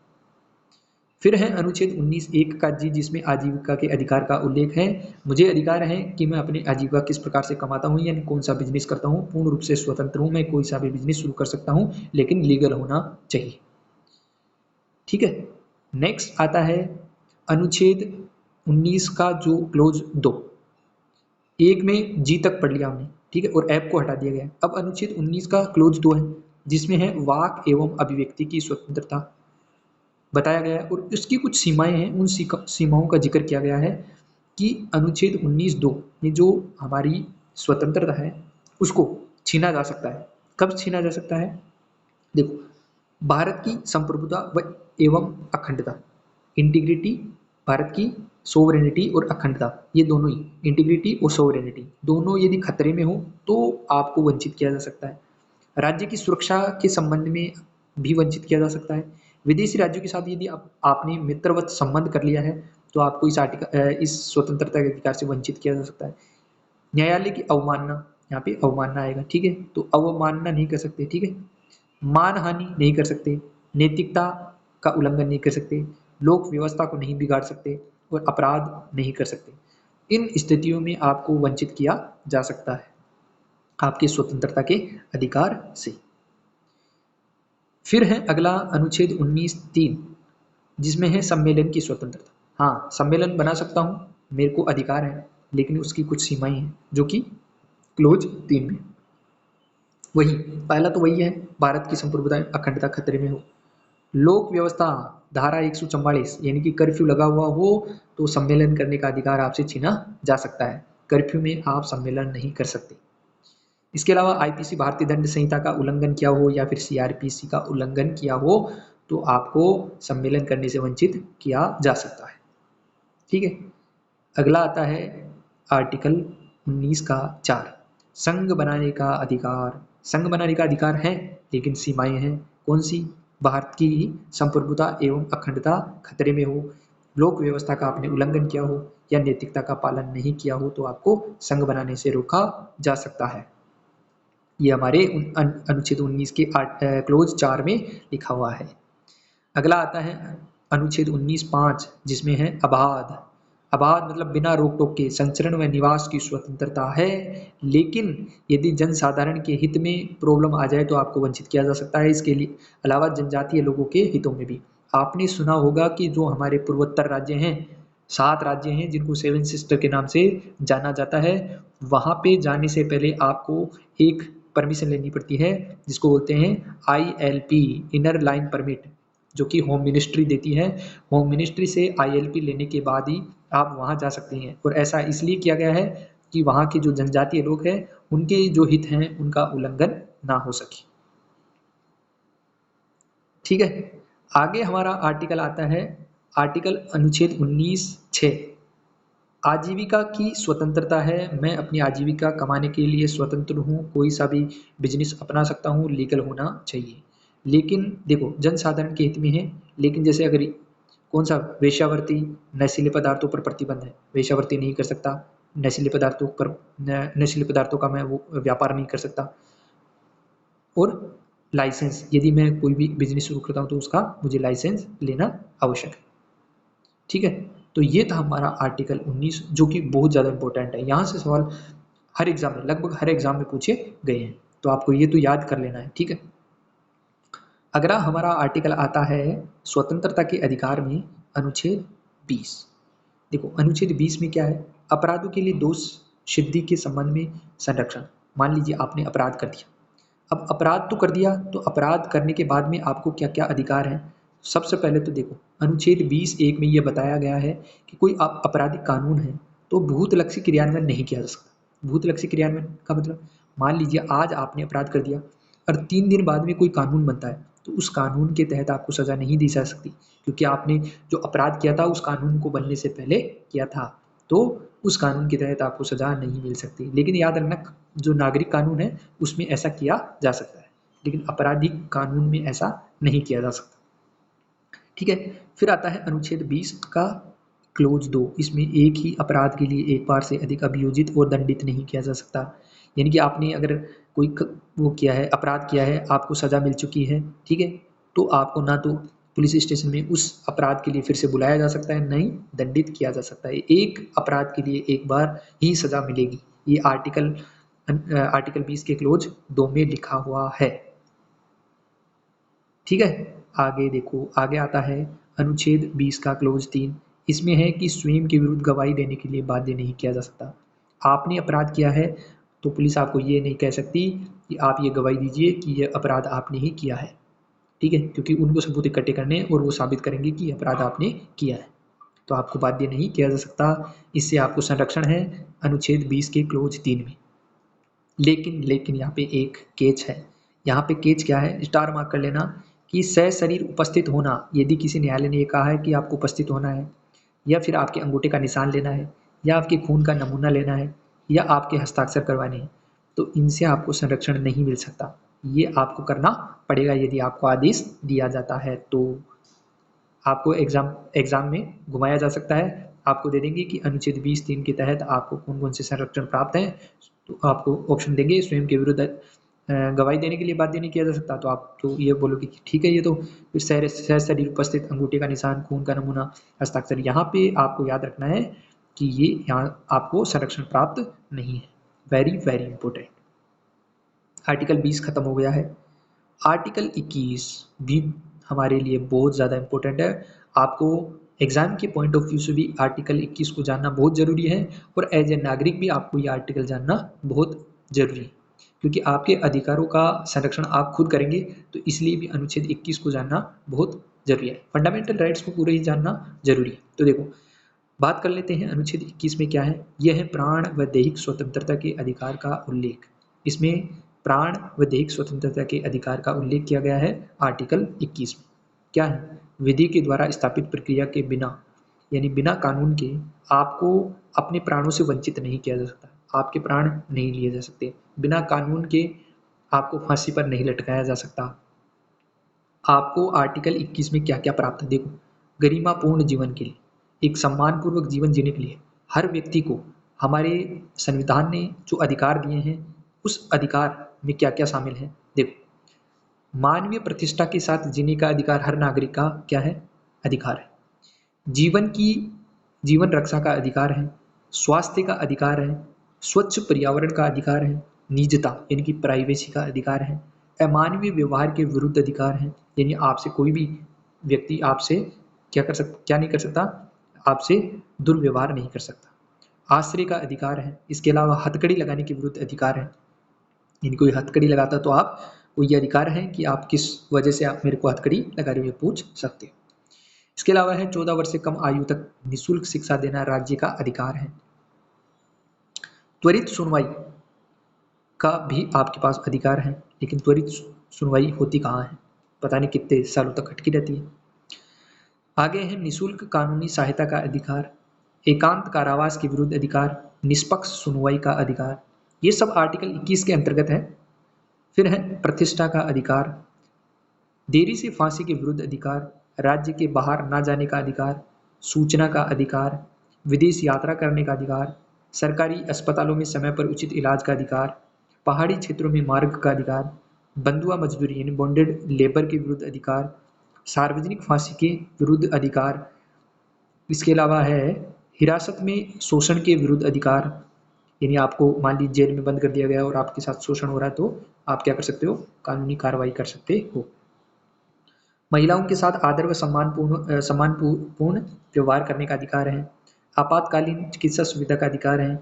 [SPEAKER 1] फिर है अनुच्छेद 19(1) का G, जिसमें आजीविका के अधिकार का उल्लेख है। मुझे अधिकार है कि मैं अपनी आजीविका किस प्रकार से कमाता हूँ, यानी कौन सा बिजनेस करता हूँ। पूर्ण रूप से स्वतंत्र हूँ, मैं कोई सा भी बिजनेस शुरू कर सकता हूँ, लेकिन लीगल होना चाहिए। ठीक है। नेक्स्ट आता है अनुच्छेद 19 का जो क्लोज 2, 1 में G तक पढ़ लिया हमने, ठीक है, और F को हटा दिया गया। अब अनुच्छेद 19 का क्लोज 2 है, जिसमें है वाक एवं अभिव्यक्ति की स्वतंत्रता बताया गया है, और उसकी कुछ सीमाएं हैं। उन सीमाओं का जिक्र किया गया है कि अनुच्छेद 19(2) में जो हमारी स्वतंत्रता है उसको छीना जा सकता है। कब छीना जा सकता है, देखो, भारत की संप्रभुता एवं अखंडता, इंटीग्रिटी, भारत की सोवरेनिटी और अखंडता, ये दोनों ही, इंटीग्रिटी और सोवरेनिटी दोनों यदि खतरे में हो तो आपको वंचित किया जा सकता है। राज्य की सुरक्षा के संबंध में भी वंचित किया जा सकता है। विदेशी राज्यों के साथ यदि आपने मित्रवत संबंध कर लिया है तो आपको इस स्वतंत्रता के अधिकार से वंचित किया जा सकता है। न्यायालय की अवमानना, यहाँ पे अवमानना आएगा, ठीक है, तो अवमानना नहीं कर सकते, ठीक है, मानहानि नहीं कर सकते, नैतिकता का उल्लंघन नहीं कर सकते, लोक व्यवस्था को नहीं बिगाड़ सकते और अपराध नहीं कर सकते। इन स्थितियों में आपको वंचित किया जा सकता है आपके स्वतंत्रता के अधिकार से। फिर है अगला अनुच्छेद 19(3), जिसमें है सम्मेलन की स्वतंत्रता। हाँ, सम्मेलन बना सकता हूँ, मेरे को अधिकार है, लेकिन उसकी कुछ सीमाएं हैं जो कि क्लोज 3 में। वही पहला तो वही है, भारत की संप्रभुता अखंडता खतरे में हो। लोक व्यवस्था, धारा 144 यानी कि कर्फ्यू लगा हुआ हो तो सम्मेलन करने का अधिकार आपसे छीना जा सकता है। कर्फ्यू में आप सम्मेलन नहीं कर सकते। इसके अलावा आईपीसी, भारतीय दंड संहिता का उल्लंघन किया हो या फिर सीआरपीसी का उल्लंघन किया हो तो आपको सम्मेलन करने से वंचित किया जा सकता है। ठीक है। अगला आता है आर्टिकल 19 का 4, संघ बनाने का अधिकार। संघ बनाने का अधिकार है, लेकिन सीमाएं हैं। कौन सी, भारत की संप्रभुता एवं अखंडता खतरे में हो, लोक व्यवस्था का आपने उल्लंघन किया हो या नैतिकता का पालन नहीं किया हो तो आपको संघ बनाने से रोका जा सकता है। ये हमारे अनुच्छेद 19 के क्लोज 4 में लिखा हुआ है। अगला आता है अनुच्छेद 19(5), जिसमें है अबाध। अबाध मतलब बिना रोक टोक के संचरण व निवास की स्वतंत्रता है, लेकिन यदि जनसाधारण के हित में प्रॉब्लम आ जाए तो आपको वंचित किया जा सकता है। इसके लिए अलावा जनजातीय लोगों के हितों में भी। आपने सुना होगा कि जो हमारे पूर्वोत्तर राज्य हैं, 7 राज्य हैं जिनको 7 सिस्टर के नाम से जाना जाता है, वहाँ पे जाने से पहले आपको एक परमिशन लेनी पड़ती है जिसको बोलते हैं ILP, इनर लाइन परमिट, जो कि होम मिनिस्ट्री देती है। होम मिनिस्ट्री से ILP लेने के बाद ही आप वहाँ जा सकते हैं, और ऐसा इसलिए किया गया है कि वहाँ के जो जनजातीय लोग हैं उनके जो हित हैं उनका उल्लंघन ना हो सके। ठीक है। आगे हमारा आर्टिकल आता है आर्टिकल अनुच्छेद 19(6), आजीविका की स्वतंत्रता है। मैं अपनी आजीविका कमाने के लिए स्वतंत्र हूँ, कोई सा भी बिजनेस अपना सकता हूँ, लीगल होना चाहिए। लेकिन देखो, जनसाधारण के हित में है, लेकिन जैसे अगर कौन सा, वेश्यावृत्ति, नशीले पदार्थों पर प्रतिबंध है, वेश्यावृत्ति नहीं कर सकता, नशीले पदार्थों का मैं वो व्यापार नहीं कर सकता, और लाइसेंस, यदि मैं कोई भी बिजनेस शुरू करता हूँ तो उसका मुझे लाइसेंस लेना आवश्यक है। ठीक है। तो ये था हमारा आर्टिकल 19, जो कि बहुत ज़्यादा इंपॉर्टेंट है। यहाँ से सवाल हर एग्जाम में, लगभग हर एग्जाम में पूछे गए हैं, तो आपको ये तो याद कर लेना है। ठीक है। अगला हमारा आर्टिकल आता है स्वतंत्रता के अधिकार में अनुच्छेद 20। देखो, अनुच्छेद 20 में क्या है, अपराधों के लिए दोष सिद्धि के संबंध में संरक्षण। मान लीजिए आपने अपराध कर दिया, अब अपराध तो कर दिया, तो अपराध करने के बाद में आपको क्या क्या अधिकार हैं। सबसे पहले तो देखो, अनुच्छेद 20(1) में यह बताया गया है कि कोई आपराधिक कानून है तो भूतलक्षी क्रियान्वयन नहीं किया जा सकता। भूतलक्षी क्रियान्वयन का मतलब, मान लीजिए आज आपने अपराध कर दिया और 3 दिन बाद में कोई कानून बनता है तो उस कानून के तहत आपको सज़ा नहीं दी जा सकती, क्योंकि आपने जो अपराध किया था उस कानून को बनने से पहले किया था, तो उस कानून के तहत आपको सज़ा नहीं मिल सकती। लेकिन याद रखना, जो नागरिक कानून है उसमें ऐसा किया जा सकता है, लेकिन आपराधिक कानून में ऐसा नहीं किया जा सकता। ठीक है, फिर आता है अनुच्छेद 20 का क्लोज 2। इसमें एक ही अपराध के लिए एक बार से अधिक अभियोजित और दंडित नहीं किया जा सकता। यानी कि आपने अगर कोई वो किया है, अपराध किया है, आपको सज़ा मिल चुकी है, ठीक है, तो आपको ना तो पुलिस स्टेशन में उस अपराध के लिए फिर से बुलाया जा सकता है, नहीं दंडित किया जा सकता है। एक अपराध के लिए एक बार ही सज़ा मिलेगी। ये आर्टिकल 20 के क्लोज 2 में लिखा हुआ है। ठीक है, आगे देखो, आगे आता है अनुच्छेद 20 का क्लोज 3। इसमें है कि स्वयं के विरुद्ध गवाही देने के लिए बाध्य नहीं किया जा सकता। आपने अपराध किया है तो पुलिस आपको ये नहीं कह सकती कि आप ये गवाही दीजिए कि ये अपराध आपने ही किया है, ठीक है, क्योंकि उनको सबूत इकट्ठे करने हैं और वो साबित करेंगे कि ये अपराध आपने किया है, तो आपको बाध्य नहीं किया जा सकता। इससे आपको संरक्षण है अनुच्छेद 20 के क्लोज 3 में। लेकिन यहाँ पे एक केच है। यहाँ पे केच क्या है, स्टार मार्क कर लेना, कि सशरीर उपस्थित होना। यदि किसी न्यायालय ने ये कहा है कि आपको उपस्थित होना है, या फिर आपके अंगूठे का निशान लेना है, या आपके खून का नमूना लेना है, या आपके हस्ताक्षर करवाने हैं, तो इनसे आपको संरक्षण नहीं मिल सकता। ये आपको करना पड़ेगा यदि आपको आदेश दिया जाता है तो। आपको एग्जाम में घुमाया जा सकता है, आपको दे देंगे कि अनुच्छेद 20(3) के तहत आपको कौन कौन से संरक्षण प्राप्त हैं, तो आपको ऑप्शन देंगे स्वयं के विरुद्ध गवाही देने के लिए बाध्य नहीं किया जा सकता, तो आप तो ये बोलोगे कि ठीक है, ये तो फिर सशरीर उपस्थित, अंगूठे का निशान, खून का नमूना, हस्ताक्षर। यहाँ पे आपको याद रखना है कि ये यहाँ आपको संरक्षण प्राप्त नहीं है। Very very important. आर्टिकल 20 खत्म हो गया है। आर्टिकल 21 भी हमारे लिए बहुत ज़्यादा इम्पोर्टेंट है। आपको एग्जाम के पॉइंट ऑफ व्यू से भी आर्टिकल 21 को जानना बहुत ज़रूरी है, और एज ए नागरिक भी आपको ये आर्टिकल जानना बहुत ज़रूरी है, क्योंकि आपके अधिकारों का संरक्षण आप खुद करेंगे, तो इसलिए भी अनुच्छेद 21 को जानना बहुत ज़रूरी है। फंडामेंटल राइट्स को पूरे ही जानना ज़रूरी है। तो देखो, बात कर लेते हैं अनुच्छेद 21 में क्या है। यह है प्राण व दैहिक स्वतंत्रता के अधिकार का उल्लेख। इसमें प्राण व दैहिक स्वतंत्रता के अधिकार का उल्लेख किया गया है आर्टिकल 21 में। क्या है, विधि के द्वारा स्थापित प्रक्रिया के बिना, यानी बिना कानून के आपको अपने प्राणों से वंचित नहीं किया जा सकता। आपके प्राण नहीं लिए जा सकते। बिना कानून के आपको फांसी पर नहीं लटकाया जा सकता। आपको आर्टिकल 21 में क्या क्या प्राप्त है देखो। गरिमापूर्ण जीवन के लिए, एक सम्मानपूर्वक जीवन जीने के लिए हर व्यक्ति को हमारे संविधान ने जो अधिकार दिए हैं, उस अधिकार में क्या क्या शामिल है देखो। मानवीय प्रतिष्ठा के साथ जीने का अधिकार हर नागरिक का क्या है, अधिकार है। जीवन रक्षा का अधिकार है। स्वास्थ्य का अधिकार है। स्वच्छ पर्यावरण का अधिकार है। निजता यानी कि प्राइवेसी का अधिकार है। अमानवीय व्यवहार के विरुद्ध अधिकार है, यानी आपसे कोई भी व्यक्ति आपसे क्या नहीं कर सकता, आपसे दुर्व्यवहार नहीं कर सकता। आश्रय का अधिकार है। इसके अलावा हथकड़ी लगाने के विरुद्ध अधिकार है, यानी कोई हथकड़ी लगाता तो आप को ये अधिकार है कि आप किस वजह से आप मेरे को हथकड़ी लगा रहे हो पूछ सकते हो। इसके अलावा है 14 वर्ष से कम आयु तक निःशुल्क शिक्षा देना राज्य का अधिकार है। त्वरित सुनवाई का भी आपके पास अधिकार है, लेकिन त्वरित सुनवाई होती कहाँ है, पता नहीं कितने सालों तक अटकी रहती है। आगे है निःशुल्क कानूनी सहायता का अधिकार, एकांत कारावास के विरुद्ध अधिकार, निष्पक्ष सुनवाई का अधिकार। ये सब आर्टिकल 21 के अंतर्गत है। फिर है प्रतिष्ठा का अधिकार, देरी से फांसी के विरुद्ध अधिकार, राज्य के बाहर ना जाने का अधिकार, सूचना का अधिकार, विदेश यात्रा करने का अधिकार, सरकारी अस्पतालों में समय पर उचित इलाज का अधिकार, पहाड़ी क्षेत्रों में मार्ग का अधिकार, बंधुआ मजदूरी यानी बॉन्डेड लेबर के विरुद्ध अधिकार, सार्वजनिक फांसी के विरुद्ध अधिकार। इसके अलावा है हिरासत में शोषण के विरुद्ध अधिकार, यानी आपको मान लीजिए जेल में बंद कर दिया गया और आपके साथ शोषण हो रहा है, तो आप क्या कर सकते हो, कानूनी कार्रवाई कर सकते हो। महिलाओं के साथ आदर व सम्मानपूर्ण व्यवहार करने का अधिकार है। आपातकालीन चिकित्सा सुविधा का अधिकार है।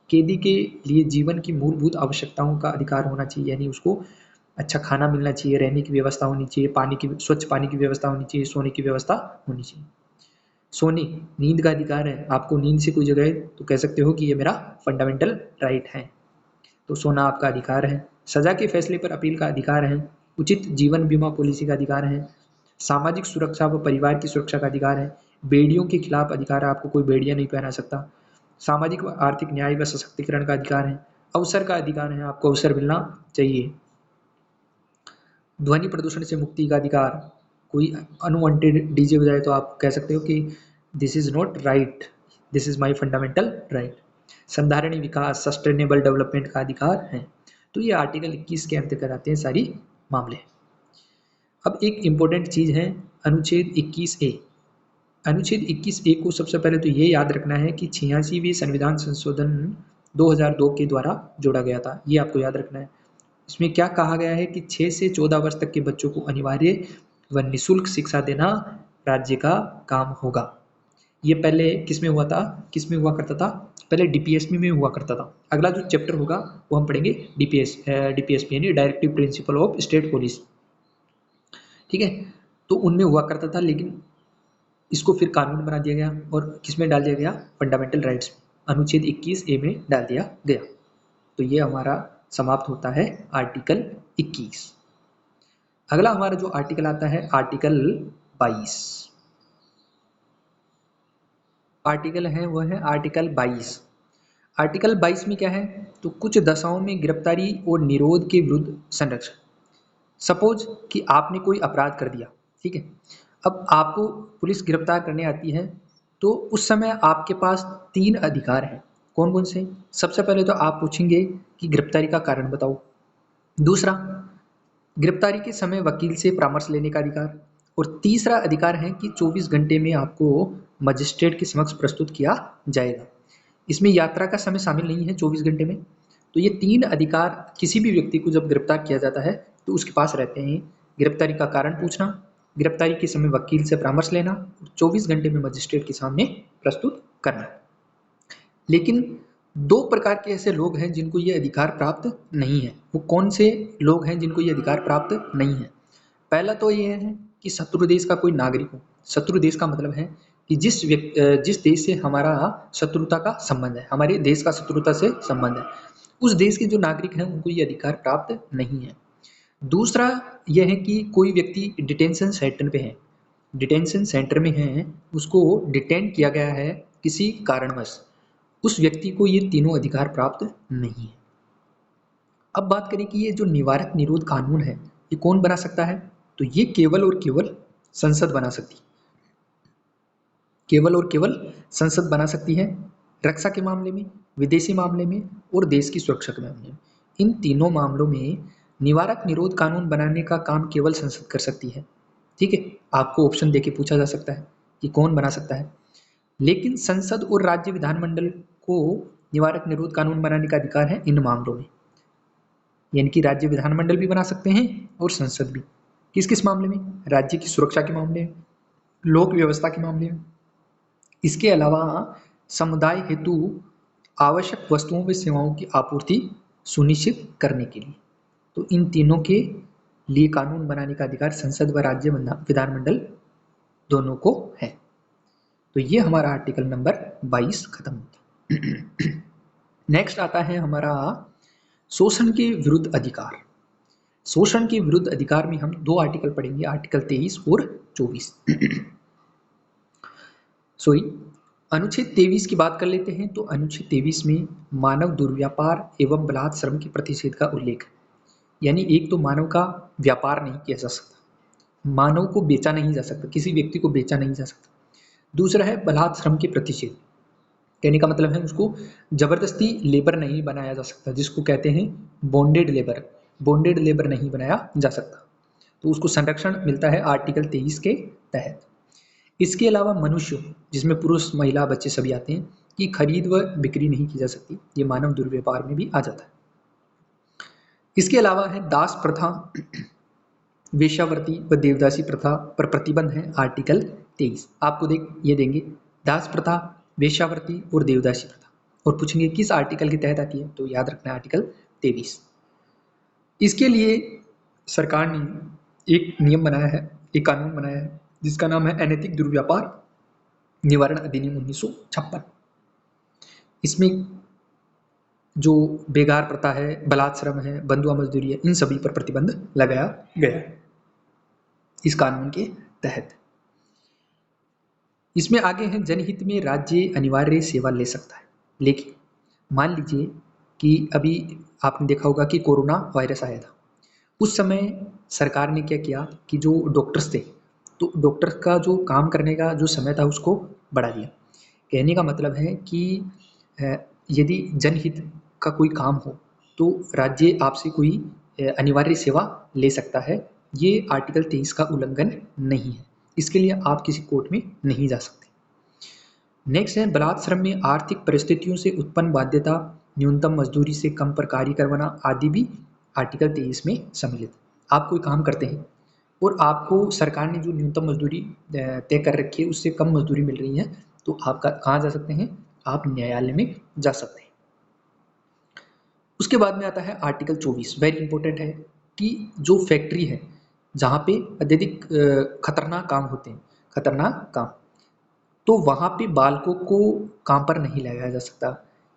[SPEAKER 1] कैदी के लिए जीवन की मूलभूत आवश्यकताओं का अधिकार होना चाहिए, यानी उसको अच्छा खाना मिलना चाहिए, रहने की व्यवस्था होनी चाहिए, स्वच्छ पानी की व्यवस्था होनी चाहिए, सोने की व्यवस्था होनी चाहिए। सोने, नींद का अधिकार है। आपको नींद से कोई जगह तो कह सकते हो कि ये मेरा फंडामेंटल राइट है, तो सोना आपका अधिकार है। सजा के फैसले पर अपील का अधिकार है। उचित जीवन बीमा पॉलिसी का अधिकार है, सामाजिक सुरक्षा व परिवार की सुरक्षा का अधिकार है, बेड़ियों के खिलाफ अधिकार है, आपको कोई बेड़ियां नहीं पहना सकता, सामाजिक व आर्थिक न्याय व सशक्तिकरण का अधिकार है, अवसर का अधिकार है, आपको अवसर मिलना चाहिए, ध्वनि प्रदूषण से मुक्ति का अधिकार, कोई अनवांटेड डीजे बजाए तो आप कह सकते हो कि this is not right, this is my fundamental right, संधारणीय विकास सस्टेनेबल डेवलपमेंट का अधिकार है। तो ये आर्टिकल 21 के अंतर्गत आते हैं सारी मामले। अब एक इम्पोर्टेंट चीज है अनुच्छेद 21A। अनुच्छेद 21A को सबसे पहले तो ये याद रखना है कि 86वीं संविधान संशोधन 2002 के द्वारा जोड़ा गया था, ये आपको याद रखना है। इसमें क्या कहा गया है कि 6 से 14 वर्ष तक के बच्चों को अनिवार्य व निःशुल्क शिक्षा देना राज्य का काम होगा। ये पहले किस में हुआ था, किस में हुआ करता था, पहले डीपीएसपी में हुआ करता था। अगला जो चैप्टर होगा वो हम पढ़ेंगे डीपीएसपी यानी directive principle of state policy, ठीक है। तो उनमें हुआ करता था, लेकिन इसको फिर कानून बना दिया गया और किसमें डाल दिया गया, फंडामेंटल राइट्स अनुच्छेद 21A में डाल दिया गया। तो ये हमारा समाप्त होता है आर्टिकल 21। अगला हमारा जो आर्टिकल आता है आर्टिकल 22। आर्टिकल है वह है आर्टिकल 22। आर्टिकल 22 में क्या है, तो कुछ दशाओं में गिरफ्तारी और निरोध के विरुद्ध संरक्षण। सपोज कि आपने कोई अपराध कर दिया, ठीक है, अब आपको पुलिस गिरफ्तार करने आती है, तो उस समय आपके पास 3 अधिकार हैं। कौन कौन से, सबसे पहले तो आप पूछेंगे कि गिरफ्तारी का कारण बताओ, दूसरा गिरफ्तारी के समय वकील से परामर्श लेने का अधिकार, और तीसरा अधिकार है कि 24 घंटे में आपको मजिस्ट्रेट के समक्ष प्रस्तुत किया जाएगा। इसमें यात्रा का समय शामिल नहीं है 24 घंटे में। तो ये 3 अधिकार किसी भी व्यक्ति को जब गिरफ्तार किया जाता है तो उसके पास रहते हैं। गिरफ्तारी का कारण पूछना, गिरफ्तारी के समय वकील से परामर्श लेना, 24 घंटे में मजिस्ट्रेट के सामने प्रस्तुत करना। लेकिन 2 प्रकार के ऐसे लोग हैं जिनको ये अधिकार प्राप्त नहीं है। वो कौन से लोग हैं जिनको ये अधिकार प्राप्त नहीं है? पहला तो ये है कि शत्रु देश का कोई नागरिक हो। शत्रु देश का मतलब है कि जिस देश से हमारा शत्रुता का संबंध है, हमारे देश का शत्रुता से संबंध है, उस देश के जो नागरिक हैं उनको ये अधिकार प्राप्त नहीं है। दूसरा यह है कि कोई व्यक्ति डिटेंशन सेंटर पे है, डिटेंशन सेंटर में है, उसको डिटेन किया गया है किसी कारणवश, उस व्यक्ति को ये तीनों अधिकार प्राप्त नहीं है। अब बात करें कि ये जो निवारक निरोध कानून है ये कौन बना सकता है, तो ये केवल और केवल संसद बना सकती है, केवल और केवल संसद बना सकती है। रक्षा के मामले में, विदेशी मामले में और देश की सुरक्षा के मामले में, इन तीनों मामलों में निवारक निरोध कानून बनाने का काम केवल संसद कर सकती है, ठीक है। आपको ऑप्शन देके पूछा जा सकता है कि कौन बना सकता है, लेकिन संसद और राज्य विधानमंडल को निवारक निरोध कानून बनाने का अधिकार है इन मामलों में, यानी कि राज्य विधानमंडल भी बना सकते हैं और संसद भी। किस किस मामले में, राज्य की सुरक्षा के मामले में, लोक व्यवस्था के मामले में, इसके अलावा समुदाय हेतु आवश्यक वस्तुओं व सेवाओं की आपूर्ति सुनिश्चित करने के लिए। तो इन तीनों के लिए कानून बनाने का अधिकार संसद व राज्य विधानमंडल दोनों को है। तो ये हमारा आर्टिकल नंबर 22 खत्म होता है। नेक्स्ट आता है हमारा शोषण के विरुद्ध अधिकार। शोषण के विरुद्ध अधिकार में हम 2 आर्टिकल पढ़ेंगे, आर्टिकल 23 और 24। अनुच्छेद 23 की बात कर लेते हैं। तो अनुच्छेद 23 में मानव दुर्व्यापार एवं बलात् श्रम के प्रतिषेध का उल्लेख, यानी एक तो मानव का व्यापार नहीं किया जा सकता, मानव को बेचा नहीं जा सकता, किसी व्यक्ति को बेचा नहीं जा सकता। दूसरा है बलात् श्रम के प्रतिषेध, कहने का मतलब है उसको जबरदस्ती लेबर नहीं बनाया जा सकता, जिसको कहते हैं बॉन्डेड लेबर, बॉन्डेड लेबर नहीं बनाया जा सकता। तो उसको संरक्षण मिलता है आर्टिकल 23 के तहत। इसके अलावा मनुष्य, जिसमें पुरुष महिला बच्चे सभी आते हैं, की खरीद व बिक्री नहीं की जा सकती, ये मानव दुर्व्यापार में भी आ जाता है। इसके अलावा है दास प्रथा, वेश्यावृत्ति व देवदासी प्रथा पर प्रतिबंध है आर्टिकल 23। आपको ये देंगे दास प्रथा, वेश्यावृत्ति और देवदासी प्रथा, और पूछेंगे किस आर्टिकल के तहत आती है, तो याद रखना है आर्टिकल 23। इसके लिए सरकार ने एक नियम बनाया है, एक कानून बनाया है, जिसका नाम है अनैतिक दुर्व्यापार निवारण अधिनियम 1956। इसमें जो बेगार प्रथा है, बलात्श्रम है, बंधुआ मजदूरी है, इन सभी पर प्रतिबंध लगाया गया है इस कानून के तहत। इसमें आगे है, जनहित में राज्य अनिवार्य सेवा ले सकता है। लेकिन मान लीजिए कि अभी आपने देखा होगा कि कोरोना वायरस आया था, उस समय सरकार ने क्या किया कि जो डॉक्टर्स थे, तो डॉक्टर का जो काम करने का जो समय था उसको बढ़ा दिया। कहने का मतलब है कि यदि जनहित का कोई काम हो तो राज्य आपसे कोई अनिवार्य सेवा ले सकता है। ये आर्टिकल 23 का उल्लंघन नहीं है, इसके लिए आप किसी कोर्ट में नहीं जा सकते। नेक्स्ट है, बलात्श्रम में आर्थिक परिस्थितियों से उत्पन्न बाध्यता, न्यूनतम मजदूरी से कम पर कार्य करवाना आदि भी आर्टिकल 23 में सम्मिलित। आप कोई काम करते हैं और आपको सरकार ने जो न्यूनतम मजदूरी तय कर रखी है उससे कम मजदूरी मिल रही है, तो आप कहाँ जा सकते हैं? आप न्यायालय में जा सकते हैं। उसके बाद में आता है आर्टिकल 24, वेरी इंपॉर्टेंट है कि जो फैक्ट्री है जहाँ पे अत्यधिक खतरनाक काम होते हैं, खतरनाक काम, तो वहाँ पे बालकों को काम पर नहीं लगाया जा सकता।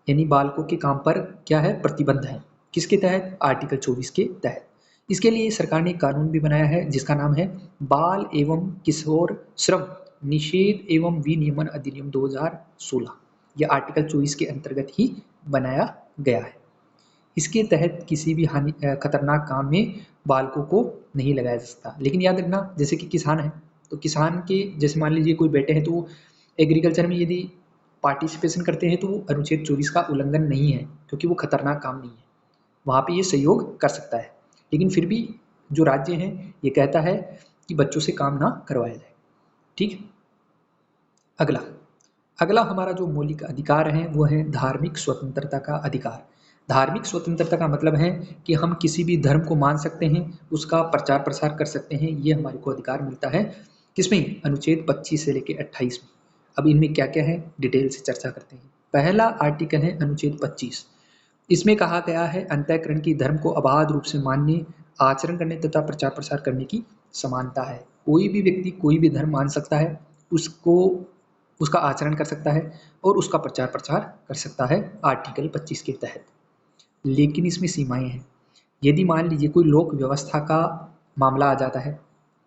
[SPEAKER 1] यानी बालकों के काम पर क्या है? प्रतिबंध है। किसके तहत? आर्टिकल 24 के तहत। इसके लिए सरकार ने एक कानून भी बनाया है जिसका नाम है बाल एवं किशोर श्रम निषेध एवं विनियमन अधिनियम 2016। यह आर्टिकल 24 के अंतर्गत ही बनाया गया है। इसके तहत किसी भी खतरनाक काम में बालकों को नहीं लगाया जा सकता। लेकिन याद रखना, जैसे कि किसान है तो किसान के जैसे मान लीजिए कोई बेटे हैं, तो वो एग्रीकल्चर में यदि पार्टिसिपेशन करते हैं तो वो अनुच्छेद 24 का उल्लंघन नहीं है, क्योंकि वो खतरनाक काम नहीं है, वहाँ पे ये सहयोग कर सकता है। लेकिन फिर भी जो राज्य है ये कहता है कि बच्चों से काम ना करवाया जाए। ठीक। अगला अगला हमारा जो मौलिक अधिकार है वो है धार्मिक स्वतंत्रता का अधिकार। धार्मिक स्वतंत्रता का मतलब है कि हम किसी भी धर्म को मान सकते हैं, उसका प्रचार प्रसार कर सकते हैं, ये हमारे को अधिकार मिलता है। किसमें? अनुच्छेद 25 से लेकर 28 में। अब इनमें क्या क्या है डिटेल से चर्चा करते हैं। पहला आर्टिकल है अनुच्छेद 25। इसमें कहा गया है अंतःकरण की धर्म को अबाध रूप से मानने, आचरण करने तथा प्रचार प्रसार करने की समानता है। कोई भी व्यक्ति कोई भी धर्म मान सकता है, उसको उसका आचरण कर सकता है और उसका प्रचार प्रसार कर सकता है आर्टिकल 25 के तहत। लेकिन इसमें सीमाएं हैं। यदि मान लीजिए कोई लोक व्यवस्था का मामला आ जाता है,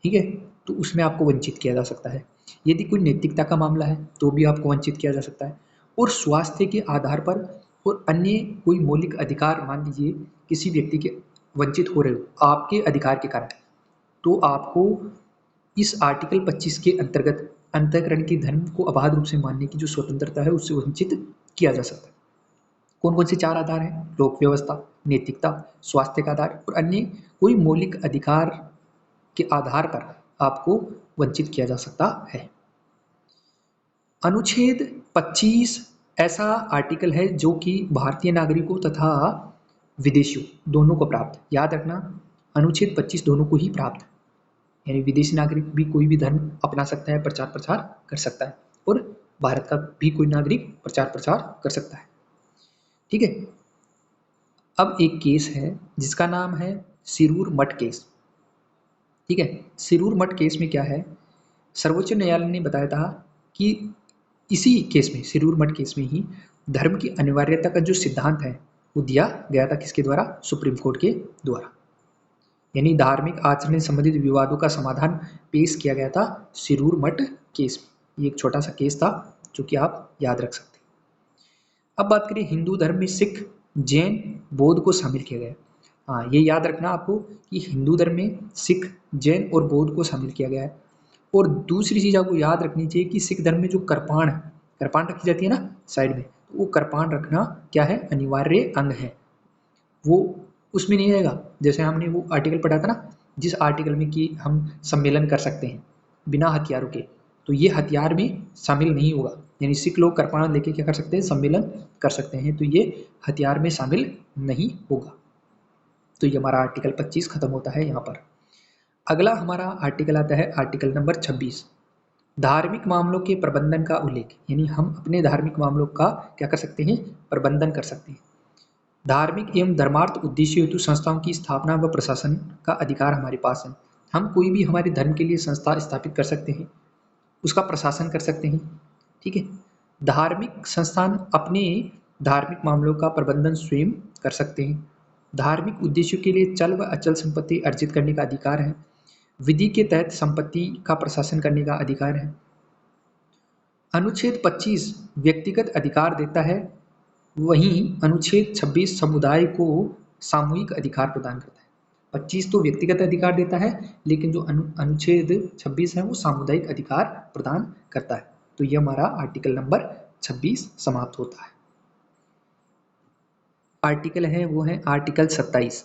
[SPEAKER 1] ठीक है, तो उसमें आपको वंचित किया जा सकता है। यदि कोई नैतिकता का मामला है तो भी आपको वंचित किया जा सकता है। और स्वास्थ्य के आधार पर और अन्य कोई मौलिक अधिकार मान लीजिए किसी व्यक्ति के वंचित हो रहे हो आपके अधिकार के कारण, तो आपको इस आर्टिकल 25 के अंतर्गत अंतःकरण की धर्म को अबाध रूप से मानने की जो स्वतंत्रता है उससे वंचित किया जा सकता है। कौन कौन से 4 आधार हैं? लोक व्यवस्था, नैतिकता, स्वास्थ्य का आधार और अन्य कोई मौलिक अधिकार के आधार पर आपको वंचित किया जा सकता है। अनुच्छेद 25 ऐसा आर्टिकल है जो कि भारतीय नागरिकों तथा विदेशियों दोनों को प्राप्त। याद रखना, अनुच्छेद 25 दोनों को ही प्राप्त, यानी विदेशी नागरिक भी कोई भी धर्म अपना सकता है, प्रचार प्रसार कर सकता है, और भारत का भी कोई नागरिक प्रचार प्रसार कर सकता है। ठीक है। अब एक केस है जिसका नाम है सिरूर मठ केस। ठीक है। सिरूर मठ केस में क्या है, सर्वोच्च न्यायालय ने बताया था कि इसी केस में, सिरूर मठ केस में ही धर्म की अनिवार्यता का जो सिद्धांत है वो दिया गया था। किसके द्वारा? सुप्रीम कोर्ट के द्वारा। यानी धार्मिक आचरण से संबंधित विवादों का समाधान पेश किया गया था सिरूर मठ केस में। ये एक छोटा सा केस था जो कि आप याद रख सकते हैं। अब बात करें हिंदू धर्म में सिख, जैन, बौद्ध को शामिल किया गया। हाँ, ये याद रखना आपको कि हिंदू धर्म में सिख, जैन और बौद्ध को शामिल किया गया है। और दूसरी चीज़ आपको याद रखनी चाहिए कि सिख धर्म में जो कृपाण रखी जाती है ना साइड में, तो वो कृपाण रखना क्या है? अनिवार्य अंग है। वो उसमें नहीं रहेगा। जैसे हमने वो आर्टिकल पढ़ा था ना, जिस आर्टिकल में कि हम सम्मेलन कर सकते हैं बिना हथियारों के, तो ये हथियार में शामिल नहीं होगा। यानी सिख लोग कृपाण लेके क्या कर सकते हैं? सम्मेलन कर सकते हैं, तो ये हथियार में शामिल नहीं होगा। तो ये हमारा आर्टिकल 25 खत्म होता है यहाँ पर। अगला हमारा आर्टिकल आता है आर्टिकल नंबर 26, धार्मिक मामलों के प्रबंधन का उल्लेख। यानी हम अपने धार्मिक मामलों का क्या कर सकते हैं? प्रबंधन कर सकते हैं। धार्मिक एवं धर्मार्थ उद्देश्य हेतु संस्थाओं की स्थापना व प्रशासन का अधिकार हमारे पास है। हम कोई भी हमारे धर्म के लिए संस्था स्थापित कर सकते हैं, उसका प्रशासन कर सकते हैं। ठीक है। धार्मिक संस्थान अपने धार्मिक मामलों का प्रबंधन स्वयं कर सकते हैं। धार्मिक उद्देश्यों के लिए चल व अचल संपत्ति अर्जित करने का अधिकार है। विधि के तहत संपत्ति का प्रशासन करने का अधिकार है। अनुच्छेद 25 व्यक्तिगत अधिकार देता है, वहीं अनुच्छेद 26 समुदाय को सामूहिक अधिकार प्रदान करता है। 25 तो व्यक्तिगत अधिकार देता है, लेकिन जो अनुच्छेद 26 है वो सामुदायिक अधिकार प्रदान करता है। तो ये हमारा आर्टिकल नंबर 26 समाप्त होता है। आर्टिकल है वो है आर्टिकल 27।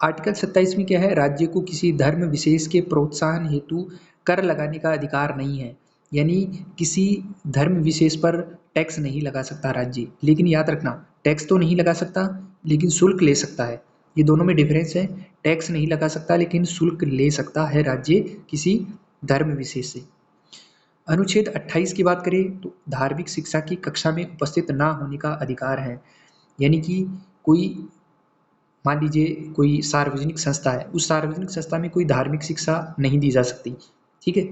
[SPEAKER 1] आर्टिकल 27 में क्या है, राज्य को किसी धर्म विशेष के प्रोत्साहन हेतु कर लगाने का अधिकार नहीं है। यानी किसी धर्म विशेष पर टैक्स नहीं लगा सकता राज्य, लेकिन याद रखना टैक्स तो नहीं लगा सकता लेकिन शुल्क ले सकता है। ये दोनों में डिफरेंस है। टैक्स नहीं लगा सकता लेकिन शुल्क ले सकता है राज्य किसी धर्म विशेष से। अनुच्छेद 28 की बात करें तो धार्मिक शिक्षा की कक्षा में उपस्थित ना होने का अधिकार है। यानी कि कोई मान लीजिए कोई सार्वजनिक संस्था है, उस सार्वजनिक संस्था में कोई धार्मिक शिक्षा नहीं दी जा सकती। ठीक है,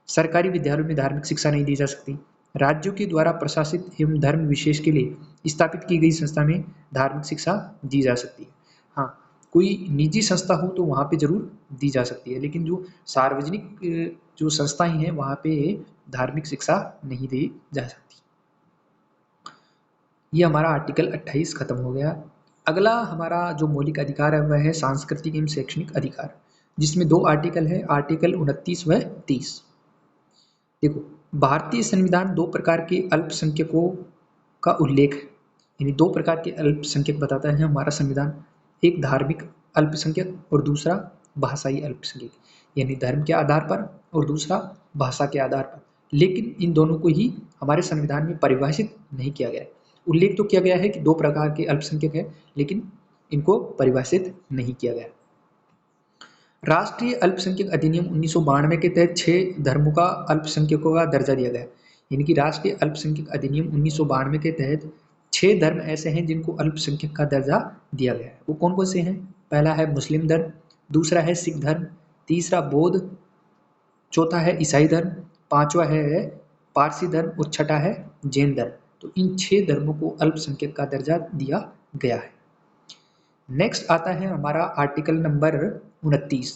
[SPEAKER 1] सरकारी विद्यालयों में धार्मिक शिक्षा नहीं दी जा सकती। राज्यों के द्वारा प्रशासित एवं धर्म विशेष के लिए स्थापित की गई संस्था में धार्मिक शिक्षा दी जा सकती है। हाँ, कोई निजी संस्था हो तो वहाँ पे जरूर दी जा सकती है, लेकिन जो सार्वजनिक जो संस्थाएं हैं वहाँ पे धार्मिक शिक्षा नहीं दी जा सकती। ये हमारा आर्टिकल 28 खत्म हो गया। अगला हमारा जो मौलिक अधिकार है वह है सांस्कृतिक एवं शैक्षणिक अधिकार, जिसमें 2 आर्टिकल है, आर्टिकल 29 व 30। देखो, भारतीय संविधान 2 प्रकार के अल्पसंख्यकों का उल्लेख है। यानी 2 प्रकार के अल्पसंख्यक बताता है हमारा संविधान, एक धार्मिक अल्पसंख्यक और दूसरा भाषाई अल्पसंख्यक, यानी धर्म के आधार पर और दूसरा भाषा के आधार पर। लेकिन इन दोनों को ही हमारे संविधान में परिभाषित नहीं किया गया है। उल्लेख तो किया गया है कि 2 प्रकार के अल्पसंख्यक है, लेकिन इनको परिभाषित नहीं किया गया। राष्ट्रीय अल्पसंख्यक अधिनियम 1992 के तहत 6 धर्मों का अल्पसंख्यकों का दर्जा दिया गया है। यानी कि राष्ट्रीय अल्पसंख्यक अधिनियम 1992 के तहत 6 धर्म ऐसे हैं जिनको अल्पसंख्यक का दर्जा दिया गया है। वो कौन कौन से हैं? पहला है मुस्लिम धर्म, दूसरा है सिख धर्म, तीसरा बौद्ध, चौथा है ईसाई धर्म, पांचवा है पारसी धर्म और छठा है जैन धर्म। तो इन 6 धर्मों को अल्पसंख्यक का दर्जा दिया गया है। नेक्स्ट आता है हमारा आर्टिकल नंबर 29,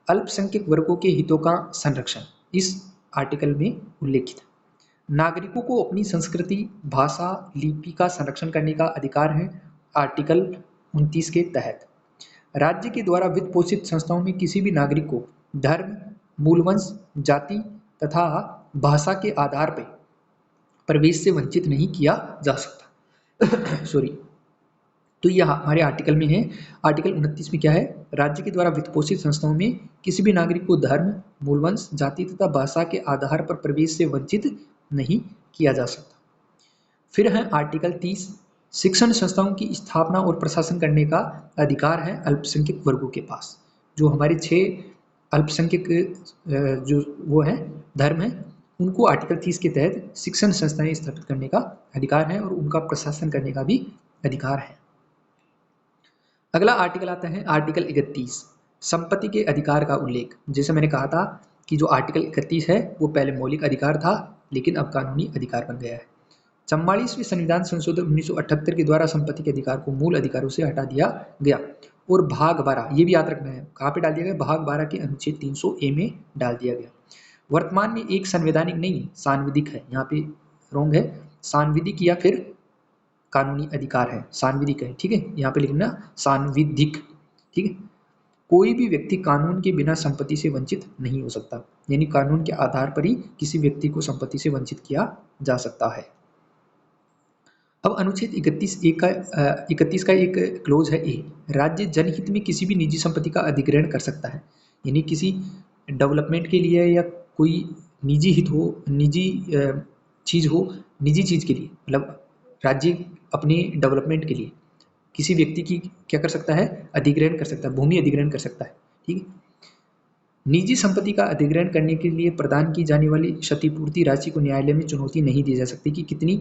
[SPEAKER 1] अल्पसंख्यक वर्गों के हितों का संरक्षण। इस आर्टिकल में उल्लेखित नागरिकों को अपनी संस्कृति, भाषा, लिपि का संरक्षण करने का अधिकार है। आर्टिकल 29 के तहत राज्य के द्वारा वित्त पोषित संस्थाओं में किसी भी नागरिक को धर्म, मूलवंश, जाति तथा भाषा के आधार पर प्रवेश से वंचित नहीं किया जा सकता। सॉरी, तो यह हमारे आर्टिकल में है। आर्टिकल 29 में क्या है, राज्य के द्वारा वित्तपोषित संस्थाओं में किसी भी नागरिक को धर्म, मूलवंश, जाति तथा भाषा के आधार पर प्रवेश से वंचित नहीं किया जा सकता। फिर है आर्टिकल 30, शिक्षण संस्थाओं की स्थापना और प्रशासन करने का अधिकार है अल्पसंख्यक वर्गों के पास। जो हमारे 6 अल्पसंख्यक जो वो है धर्म है, उनको आर्टिकल 30 के तहत शिक्षण संस्थाएं स्थापित करने का अधिकार है और उनका प्रशासन करने का भी अधिकार है। अगला आर्टिकल आता है आर्टिकल 31, संपत्ति के अधिकार का उल्लेख। जैसे मैंने कहा था कि जो आर्टिकल 31 है वो पहले मौलिक अधिकार था, लेकिन अब कानूनी अधिकार बन गया है। 44वें संविधान संशोधन 1978 के द्वारा संपत्ति के अधिकार को मूल अधिकारों से हटा दिया गया और भाग 12, ये भी याद रखना है, कहाँ पे डाल दिया गया? भाग 12 के अनुच्छेद 300A में डाल दिया गया। वर्तमान में एक संवैधानिक नहीं सांविधिक है, यहाँ पे रॉन्ग है, सांविधिक या फिर कानूनी अधिकार है, सांविधिक है। ठीक है, यहाँ पे लिखना सांविधिक। ठीक है, कोई भी व्यक्ति कानून के बिना संपत्ति से वंचित नहीं हो सकता, यानी कानून के आधार पर ही किसी व्यक्ति को संपत्ति से वंचित किया जा सकता है। अब अनुच्छेद 31 का एक क्लोज है ए, राज्य जनहित में किसी भी निजी संपत्ति का अधिग्रहण कर सकता है। यानी किसी डेवलपमेंट के लिए या कोई निजी हित हो, निजी चीज हो, निजी चीज के लिए, मतलब राज्य अपने डेवलपमेंट के लिए किसी व्यक्ति की क्या कर सकता है? अधिग्रहण कर सकता है, भूमि अधिग्रहण कर सकता है। ठीक है, निजी संपत्ति का अधिग्रहण करने के लिए प्रदान की जाने वाली क्षतिपूर्ति राशि को न्यायालय में चुनौती नहीं दी जा सकती कि कितनी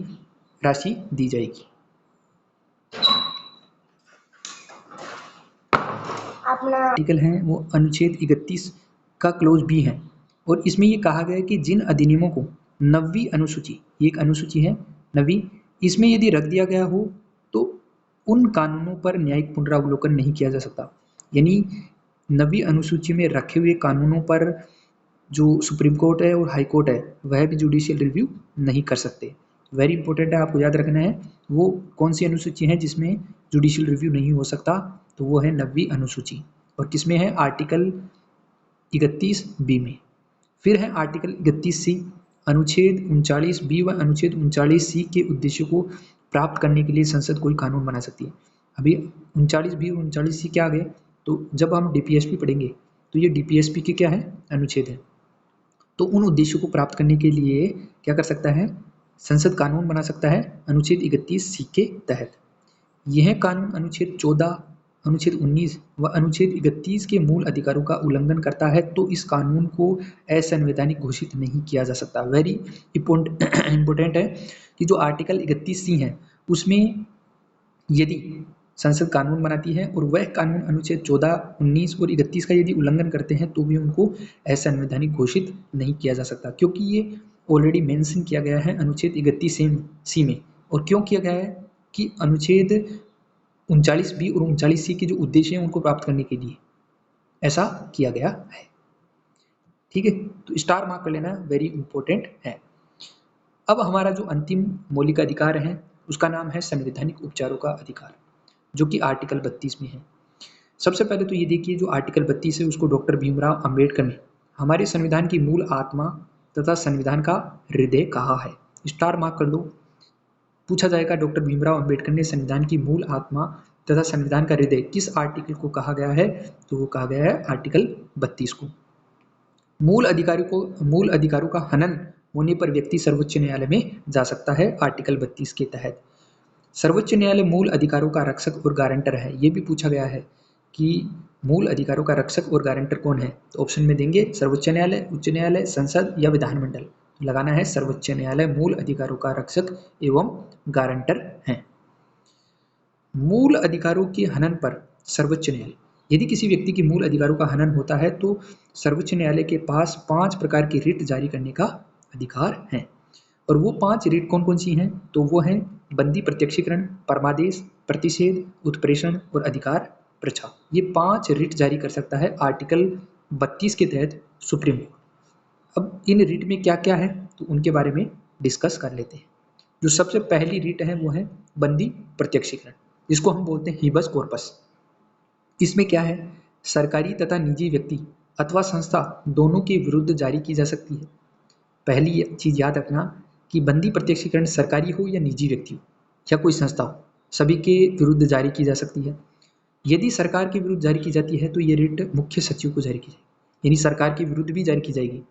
[SPEAKER 1] राशि दी जाएगी। आर्टिकल है वो अनुच्छेद 31 का क्लोज बी है और इसमें ये कहा गया है कि जिन अधिनियमों को 9वीं अनुसूची, एक अनुसूची है 9वीं, इसमें यदि रख दिया गया हो उन कानूनों पर न्यायिक पुनरावलोकन नहीं किया जा सकता। यानी 9वीं अनुसूची में रखे हुए कानूनों पर जो सुप्रीम कोर्ट है और हाई कोर्ट है वह भी जुडिशियल रिव्यू नहीं कर सकते। वेरी इंपॉर्टेंट है, आपको याद रखना है वो कौन सी अनुसूची है जिसमें जुडिशियल रिव्यू नहीं हो सकता, तो वो है 9वीं अनुसूची। और किसमें है? आर्टिकल 31B में। फिर है आर्टिकल 31C, अनुच्छेद 39B व अनुच्छेद 39C के उद्देश्यों को प्राप्त करने के लिए संसद कोई कानून बना सकती है। अभी 39B और 39C क्या आ गए, तो जब हम डीपीएसपी पढ़ेंगे तो ये डीपीएसपी के क्या है? अनुच्छेद है। तो उन उद्देश्यों को प्राप्त करने के लिए क्या कर सकता है? संसद कानून बना सकता है अनुच्छेद 31C के तहत। यह कानून अनुच्छेद 14, अनुच्छेद 19 व अनुच्छेद 31 के मूल अधिकारों का उल्लंघन करता है तो इस कानून को असंवैधानिक घोषित नहीं किया जा सकता। वेरी इंपॉर्टेंट है कि जो आर्टिकल 31C है उसमें यदि संसद कानून बनाती है और वह कानून अनुच्छेद 14, 19 और 31 का यदि उल्लंघन करते हैं तो भी उनको असंवैधानिक घोषित नहीं किया जा सकता, क्योंकि ये ऑलरेडी मेंशन किया गया है अनुच्छेद 31C में। और क्यों किया गया है कि अनुच्छेद 39B और 39C के जो उद्देश्य हैं उनको प्राप्त करने के लिए ऐसा किया गया है। ठीक है, तो स्टार मार्क कर लेना, वेरी इंपॉर्टेंट है। अब हमारा जो अंतिम मौलिक अधिकार है उसका नाम है संवैधानिक उपचारों का अधिकार, जो कि आर्टिकल 32 में है। सबसे पहले तो ये देखिए, जो आर्टिकल 32 है उसको डॉक्टर भीमराव अंबेडकर ने हमारे संविधान की मूल आत्मा तथा संविधान का हृदय कहा है। स्टार मार्क कर लो। पूछा जाएगा डॉक्टर भीमराव अंबेडकर ने संविधान की मूल आत्मा तथा संविधान का हृदय किस आर्टिकल को कहा गया है, तो वो कहा गया है आर्टिकल 32 को। मूल अधिकारों का हनन होने पर व्यक्ति सर्वोच्च न्यायालय में जा सकता है आर्टिकल 32 के तहत। सर्वोच्च न्यायालय मूल अधिकारों का रक्षक और गारंटर है। ये भी पूछा गया है कि मूल अधिकारों का रक्षक और गारंटर कौन है, तो ऑप्शन में देंगे सर्वोच्च न्यायालय, उच्च न्यायालय, संसद या विधानमंडल। तो लगाना है सर्वोच्च न्यायालय मूल अधिकारों का रक्षक एवं गारंटर है। मूल अधिकारों के हनन पर सर्वोच्च न्यायालय, यदि किसी व्यक्ति के मूल अधिकारों का हनन होता है तो सर्वोच्च न्यायालय के पास 5 प्रकार की रिट जारी करने का अधिकार है। और वो 5 रिट कौन कौन सी हैं, तो वो हैं बंदी प्रत्यक्षीकरण, परमादेश, प्रतिषेध, उत्प्रेषण और अधिकार प्रछा। ये 5 रिट जारी कर सकता है आर्टिकल 32 के तहत सुप्रीम कोर्ट। अब इन रिट में क्या क्या है तो उनके बारे में डिस्कस कर लेते हैं। जो सबसे पहली रिट है वो है बंदी प्रत्यक्षीकरण, जिसको हम बोलते हैं हिबस कॉर्पस। इसमें क्या है, सरकारी तथा निजी व्यक्ति अथवा संस्था दोनों के विरुद्ध जारी की जा सकती है। पहली चीज याद रखना कि बंदी प्रत्यक्षीकरण सरकारी हो या निजी व्यक्ति हो या कोई संस्था हो, सभी के विरुद्ध जारी की जा सकती है। यदि सरकार के विरुद्ध जारी की जाती है तो ये रिट मुख्य सचिव को जारी की जाएगी, यानी सरकार के विरुद्ध भी जारी की जाएगी।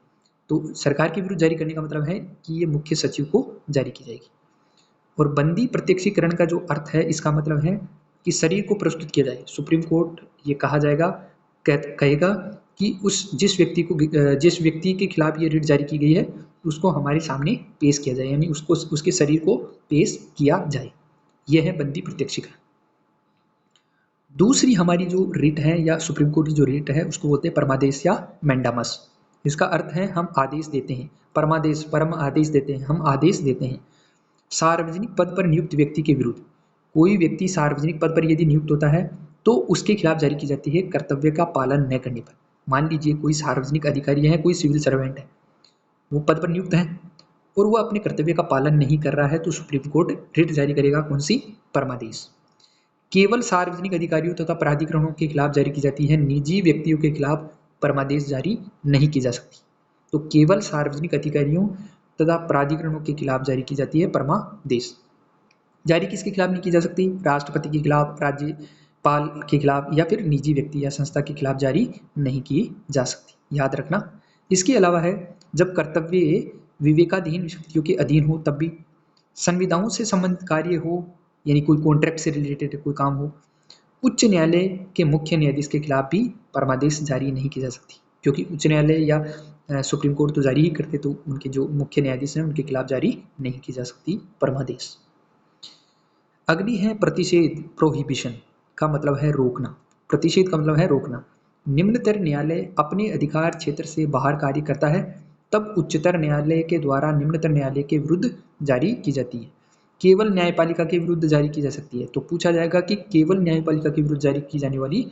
[SPEAKER 1] तो सरकार के विरुद्ध जारी करने का मतलब है कि ये मुख्य सचिव को जारी की जाएगी। और बंदी प्रत्यक्षीकरण का जो अर्थ है, इसका मतलब है कि शरीर को प्रस्तुत किया जाए। सुप्रीम कोर्ट ये कहा जाएगा, कहेगा कि जिस व्यक्ति के खिलाफ ये रिट जारी की गई है उसको हमारे सामने पेश किया जाए, यानी उसके शरीर को पेश किया जाए। यह है बंदी प्रत्यक्षीकरण। दूसरी हमारी जो रिट है या सुप्रीम कोर्ट की जो रिट है उसको बोलते हैं परमादेश या मैंडामस। इसका अर्थ है हम आदेश देते हैं। परमादेश, परम आदेश देते हैं, हम आदेश देते हैं। सार्वजनिक पद पर नियुक्त व्यक्ति के विरुद्ध, कोई व्यक्ति सार्वजनिक पद पर यदि नियुक्त होता है तो उसके खिलाफ जारी की जाती है कर्तव्य का पालन न करने पर। मान लीजिए कोई सार्वजनिक अधिकारी है, कोई सिविल सर्वेंट है, वो पद पर नियुक्त है और वो अपने कर्तव्य का पालन नहीं कर रहा है तो सुप्रीम कोर्ट रिट जारी करेगा, कौन सी? परमादेश। केवल सार्वजनिक अधिकारियों तथा प्राधिकरणों के खिलाफ जारी की जाती है, निजी व्यक्तियों के खिलाफ परमादेश जारी नहीं की जा सकती। तो केवल सार्वजनिक अधिकारियों तथा प्राधिकरणों के खिलाफ जारी की जाती है परमादेश। जारी किसके खिलाफ नहीं की जा सकती? राष्ट्रपति के खिलाफ, राज्यपाल के खिलाफ या फिर निजी व्यक्ति या संस्था के खिलाफ जारी नहीं की जा सकती, याद रखना। इसके अलावा है जब कर्तव्य विवेकाधीन शक्तियों के अधीन हो तब भी, संविदाओं से संबंधित कार्य हो, यानी कोई कॉन्ट्रैक्ट से रिलेटेड कोई काम हो, उच्च न्यायालय के मुख्य न्यायाधीश के खिलाफ भी परमादेश जारी नहीं की जा सकती, क्योंकि उच्च न्यायालय या सुप्रीम कोर्ट तो जारी ही करते, तो उनके जो मुख्य न्यायाधीश हैं उनके खिलाफ जारी नहीं की जा सकती परमादेश। अगली है प्रतिषेध, प्रोहिबिशन का मतलब है रोकना। प्रतिषेध का मतलब है रोकना। निम्नतर न्यायालय अपने अधिकार क्षेत्र से बाहर कार्य करता है तब उच्चतर न्यायालय के द्वारा निम्नतर न्यायालय के विरुद्ध जारी की जाती है। केवल न्यायपालिका के विरुद्ध जारी की जा सकती है। तो पूछा जाएगा कि केवल न्यायपालिका के विरुद्ध जारी की जाने वाली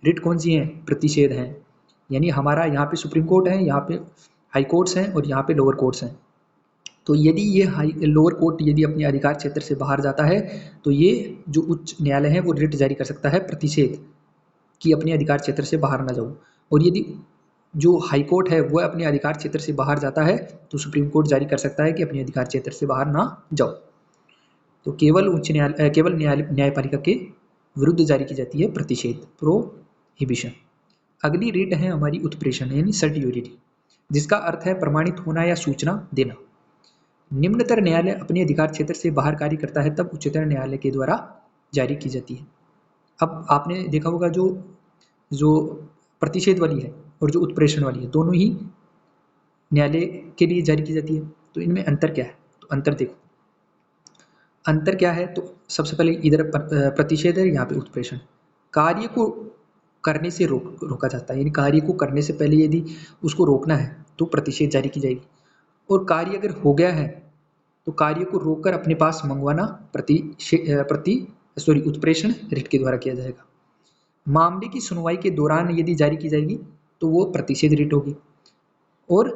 [SPEAKER 1] रिट कौन सी है? प्रतिषेध है। यानी हमारा यहाँ पे सुप्रीम कोर्ट है, यहाँ पे हाई कोर्ट्स हैं और यहाँ पे लोअर कोर्ट्स हैं। तो यदि ये लोअर कोर्ट यदि अपने अधिकार क्षेत्र से बाहर जाता है तो ये जो उच्च न्यायालय है वो रिट जारी कर सकता है प्रतिषेध कि अपने अधिकार क्षेत्र से बाहर ना जाओ। और यदि जो हाई कोर्ट है वो अपने अधिकार क्षेत्र से बाहर जाता है तो सुप्रीम कोर्ट जारी कर सकता है कि अपने अधिकार क्षेत्र से बाहर ना जाओ। तो केवल उच्च न्यायालय केवल न्यायपालिका के विरुद्ध जारी की जाती है प्रतिषेध, प्रोहिबिशन। अगली रिट है हमारी उत्प्रेषण यानी सर्टियोरिटी, जिसका अर्थ है प्रमाणित होना या सूचना देना। निम्नतर न्यायालय अपने अधिकार क्षेत्र से बाहर कार्य करता है तब उच्चतर न्यायालय के द्वारा जारी की जाती है। अब आपने देखा होगा जो जो प्रतिषेध वाली है और जो उत्प्रेषण वाली है दोनों ही न्यायालय के लिए जारी की जाती है। तो इनमें अंतर क्या है? तो अंतर देखो, अंतर क्या है? तो सबसे पहले इधर प्रतिषेध है, यहाँ पे उत्प्रेषण। कार्य को करने से रोका जाता है, यानी कार्य को करने से पहले यदि उसको रोकना है तो प्रतिषेध जारी की जाएगी। और कार्य अगर हो गया है तो कार्य को रोककर अपने पास मंगवाना उत्प्रेषण रिट के द्वारा किया जाएगा। मामले की सुनवाई के दौरान यदि जारी की जाएगी तो वो प्रतिषेध रिट होगी। और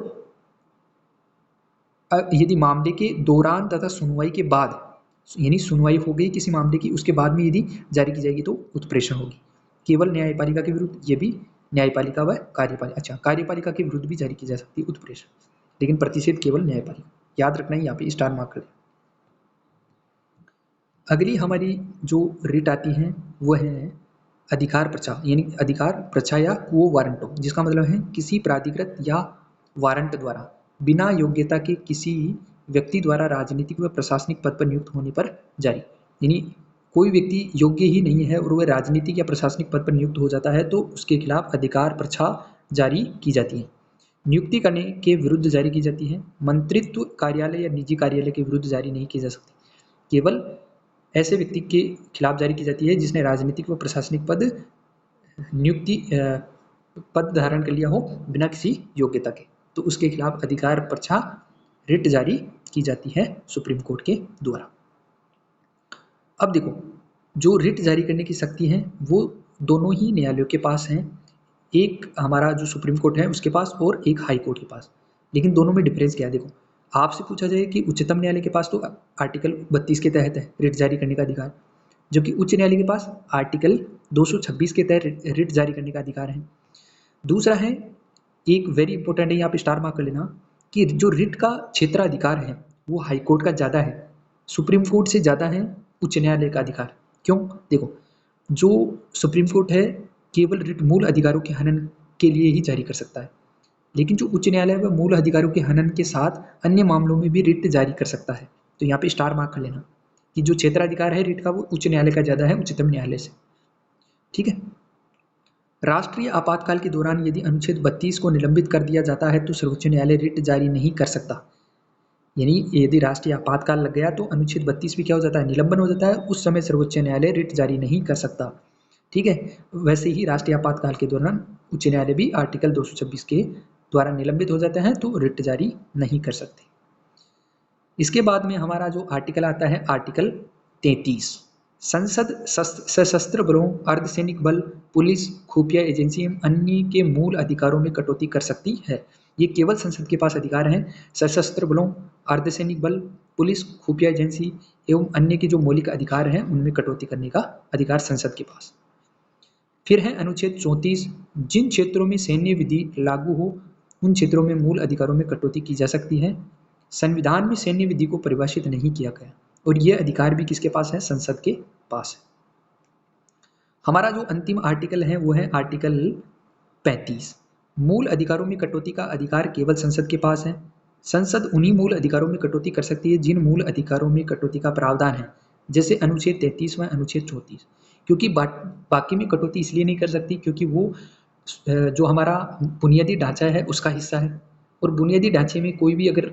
[SPEAKER 1] यदि मामले के दौरान तथा सुनवाई के बाद, यानी सुनवाई हो गई किसी मामले की उसके बाद में यदि जारी की जाएगी तो उत्प्रेषण होगी। केवल न्यायपालिका के विरुद्ध, ये भी न्यायपालिका व कार्यपालिका, अच्छा कार्यपालिका के विरुद्ध भी जारी की जा सकती है उत्प्रेषण, लेकिन प्रतिषेध केवल न्यायपालिका। याद रखना है, यहाँ पे स्टार मार्क कर। अगली हमारी जो रिट आती है वो है अधिकार प्रचा, यानी अधिकार प्रचा या क्वो वारंटो, जिसका मतलब है किसी प्राधिकृत या वारंट द्वारा बिना योग्यता के किसी व्यक्ति द्वारा राजनीतिक व प्रशासनिक पद पर नियुक्त होने पर जारी। यानी कोई व्यक्ति योग्य ही नहीं है और वह राजनीतिक या प्रशासनिक पद पर नियुक्त हो जाता है तो उसके खिलाफ अधिकार प्रचा जारी की जाती है। नियुक्ति करने के विरुद्ध जारी की जाती है। मंत्रित्व कार्यालय या निजी कार्यालय के विरुद्ध जारी नहीं की जा सकती, केवल ऐसे व्यक्ति के खिलाफ जारी की जाती है जिसने राजनीतिक व प्रशासनिक पद धारण कर लिया हो बिना किसी योग्यता के, तो उसके खिलाफ अधिकार प्रचा रिट जारी की जाती है सुप्रीम कोर्ट के द्वारा। अब देखो, जो रिट जारी करने की शक्ति है वो दोनों ही न्यायालयों के पास है। एक हमारा जो सुप्रीम कोर्ट है उसके पास और एक हाई कोर्ट के पास। लेकिन दोनों में डिफरेंस क्या है? देखो, आपसे पूछा जाए कि उच्चतम न्यायालय के पास तो आर्टिकल 32 के तहत है रिट जारी करने का अधिकार, जबकि उच्च न्यायालय के पास आर्टिकल 226 के तहत रिट जारी करने का अधिकार है। दूसरा है, एक वेरी इंपॉर्टेंट है, यहाँ पे स्टार मार्क कर लेना, कि जो रिट का क्षेत्राधिकार है वो हाई कोर्ट का ज़्यादा है, सुप्रीम कोर्ट से ज़्यादा है उच्च न्यायालय का अधिकार। क्यों? देखो, जो सुप्रीम कोर्ट है केवल रिट मूल अधिकारों के हनन के लिए ही जारी कर सकता है, लेकिन जो उच्च न्यायालय है मूल अधिकारों के हनन के साथ अन्य मामलों में भी रिट जारी कर सकता है। तो यहाँ पे स्टार मार्क कर लेना कि जो क्षेत्राधिकार है रिट का वो उच्च न्यायालय का ज़्यादा है उच्चतम न्यायालय से। ठीक है। राष्ट्रीय आपातकाल के दौरान यदि अनुच्छेद 32 को निलंबित कर दिया जाता है तो सर्वोच्च न्यायालय रिट जारी नहीं कर सकता। यानी यदि राष्ट्रीय आपातकाल लग गया तो अनुच्छेद 32 भी क्या हो जाता है? निलंबन हो जाता है। उस समय सर्वोच्च न्यायालय रिट जारी नहीं कर सकता। ठीक है। वैसे ही राष्ट्रीय आपातकाल के दौरान उच्च न्यायालय भी आर्टिकल 226 के द्वारा निलंबित हो जाते हैं तो रिट जारी नहीं कर सकते। इसके बाद में हमारा जो आर्टिकल आता है आर्टिकल 33, संसद सशस्त्र बलों, अर्धसैनिक बल, पुलिस, खुफिया एजेंसी एवं अन्य के मूल अधिकारों में कटौती कर सकती है। ये केवल संसद के पास अधिकार है। सशस्त्र बलों, अर्धसैनिक बल, पुलिस, खुफिया एजेंसी एवं अन्य के जो मौलिक अधिकार हैं उनमें कटौती करने का अधिकार संसद के पास। फिर है अनुच्छेद 34, जिन क्षेत्रों में सैन्य विधि लागू हो उन क्षेत्रों में मूल अधिकारों में कटौती की जा सकती है। संविधान में सैन्य विधि को परिभाषित नहीं किया गया और यह अधिकार भी किसके पास है? संसद के पास है। हमारा जो अंतिम आर्टिकल है वो है आर्टिकल 35, मूल अधिकारों में कटौती का अधिकार केवल संसद के पास है। संसद उन्हीं मूल अधिकारों में कटौती कर सकती है जिन मूल अधिकारों में कटौती का प्रावधान है, जैसे अनुच्छेद 33 व अनुच्छेद 34। क्योंकि बाकी में कटौती इसलिए नहीं कर सकती क्योंकि वो जो हमारा बुनियादी ढांचा है उसका हिस्सा है, और बुनियादी ढांचे में कोई भी अगर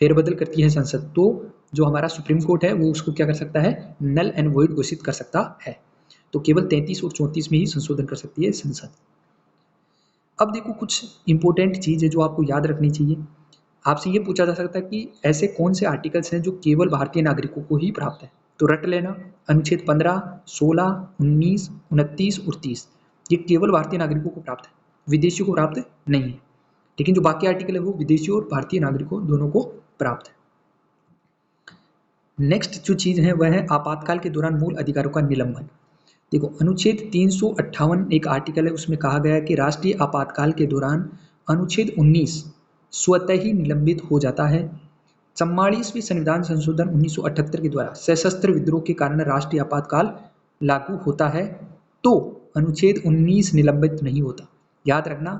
[SPEAKER 1] फेरबदल करती है संसद तो जो हमारा सुप्रीम कोर्ट है वो उसको क्या कर सकता है? नल एंड वॉइड घोषित कर सकता है। तो केवल 33 और 34 में ही संशोधन कर सकती है संसद। अब देखो, कुछ इंपॉर्टेंट चीज़ है जो आपको याद रखनी चाहिए। आपसे ये पूछा जा सकता है कि ऐसे कौन से आर्टिकल्स हैं जो केवल भारतीय नागरिकों को ही प्राप्त है, तो रट लेना अनुच्छेद 15, 16, 19, 29 और 30 ये केवल भारतीय नागरिकों को प्राप्त है, विदेशियों को प्राप्त नहीं है। लेकिन जो बाकी आर्टिकल है वो विदेशियों और भारतीय नागरिकों दोनों को प्राप्त है। नेक्स्ट जो चीज़ है वह है आपातकाल के दौरान मूल अधिकारों का निलंबन। देखो अनुच्छेद 358 एक आर्टिकल है, उसमें कहा गया है कि राष्ट्रीय आपातकाल के दौरान अनुच्छेद 19 स्वतः ही निलंबित हो जाता है। 44वें संविधान संशोधन 1978 के द्वारा सशस्त्र विद्रोह के कारण राष्ट्रीय आपातकाल लागू होता है तो अनुच्छेद 19 निलंबित नहीं होता। याद रखना,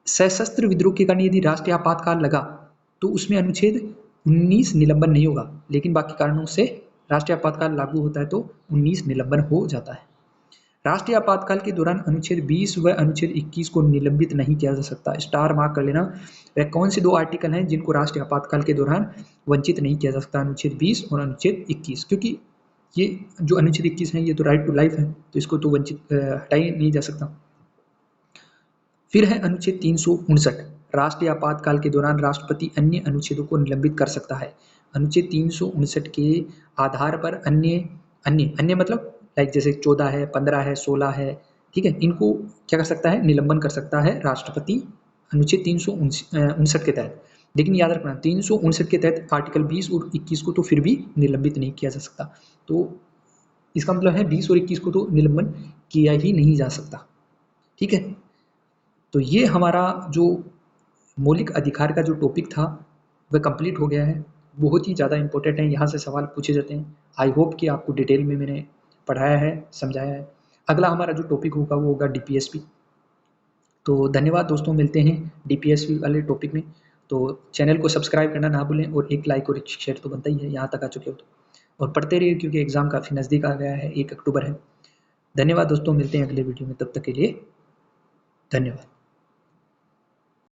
[SPEAKER 1] सशस्त्र विद्रोह के कारण यदि राष्ट्रीय आपातकाल लगा तो उसमें अनुच्छेद 19 निलंबन नहीं होगा, लेकिन बाकी कारणों से राष्ट्रीय आपातकाल लागू होता है तो 19 निलंबन हो जाता है। राष्ट्रीय आपातकाल के दौरान अनुच्छेद 20 व अनुच्छेद 21 को निलंबित नहीं किया जा सकता। स्टार मार्क कर लेना, वह कौन से दो आर्टिकल हैं जिनको राष्ट्रीय आपातकाल के दौरान वंचित नहीं किया जा सकता, अनुच्छेद 20 और अनुच्छेद 21, क्योंकि ये जो अनुच्छेद 21 है ये तो राइट टू लाइफ है, तो इसको तो वंचित हटाया नहीं जा सकता। फिर है अनुच्छेद 359, राष्ट्रीय आपातकाल के दौरान राष्ट्रपति अन्य अनुच्छेदों को निलंबित कर सकता है। अनुच्छेद 359 के आधार पर अन्य मतलब लाइक जैसे 14 है, 15 है, 16 है, ठीक है, इनको क्या कर सकता है, निलंबन कर सकता है राष्ट्रपति अनुच्छेद 359 के तहत। लेकिन याद रखना 359 के तहत आर्टिकल 20 और 21 को तो फिर भी निलंबित नहीं किया जा सकता। तो इसका मतलब है 20 और 21 को तो निलंबन किया ही नहीं जा सकता, ठीक है। तो ये हमारा जो मौलिक अधिकार का जो टॉपिक था वह कंप्लीट हो गया है। बहुत ही ज़्यादा इंपॉर्टेंट है, यहाँ से सवाल पूछे जाते हैं। आई होप कि आपको डिटेल में मैंने पढ़ाया है, समझाया है। अगला हमारा जो टॉपिक होगा वो होगा डीपीएसपी। तो धन्यवाद दोस्तों, मिलते हैं डीपीएसपी वाले टॉपिक में। तो चैनल को सब्सक्राइब करना ना भूलें और एक लाइक और एक शेयर तो बनता ही है, यहाँ तक आ चुके हो तो। और पढ़ते रहिए क्योंकि एग्ज़ाम काफ़ी नज़दीक आ गया है, 1 अक्टूबर है। धन्यवाद दोस्तों, मिलते हैं अगले वीडियो में, तब तक के लिए धन्यवाद।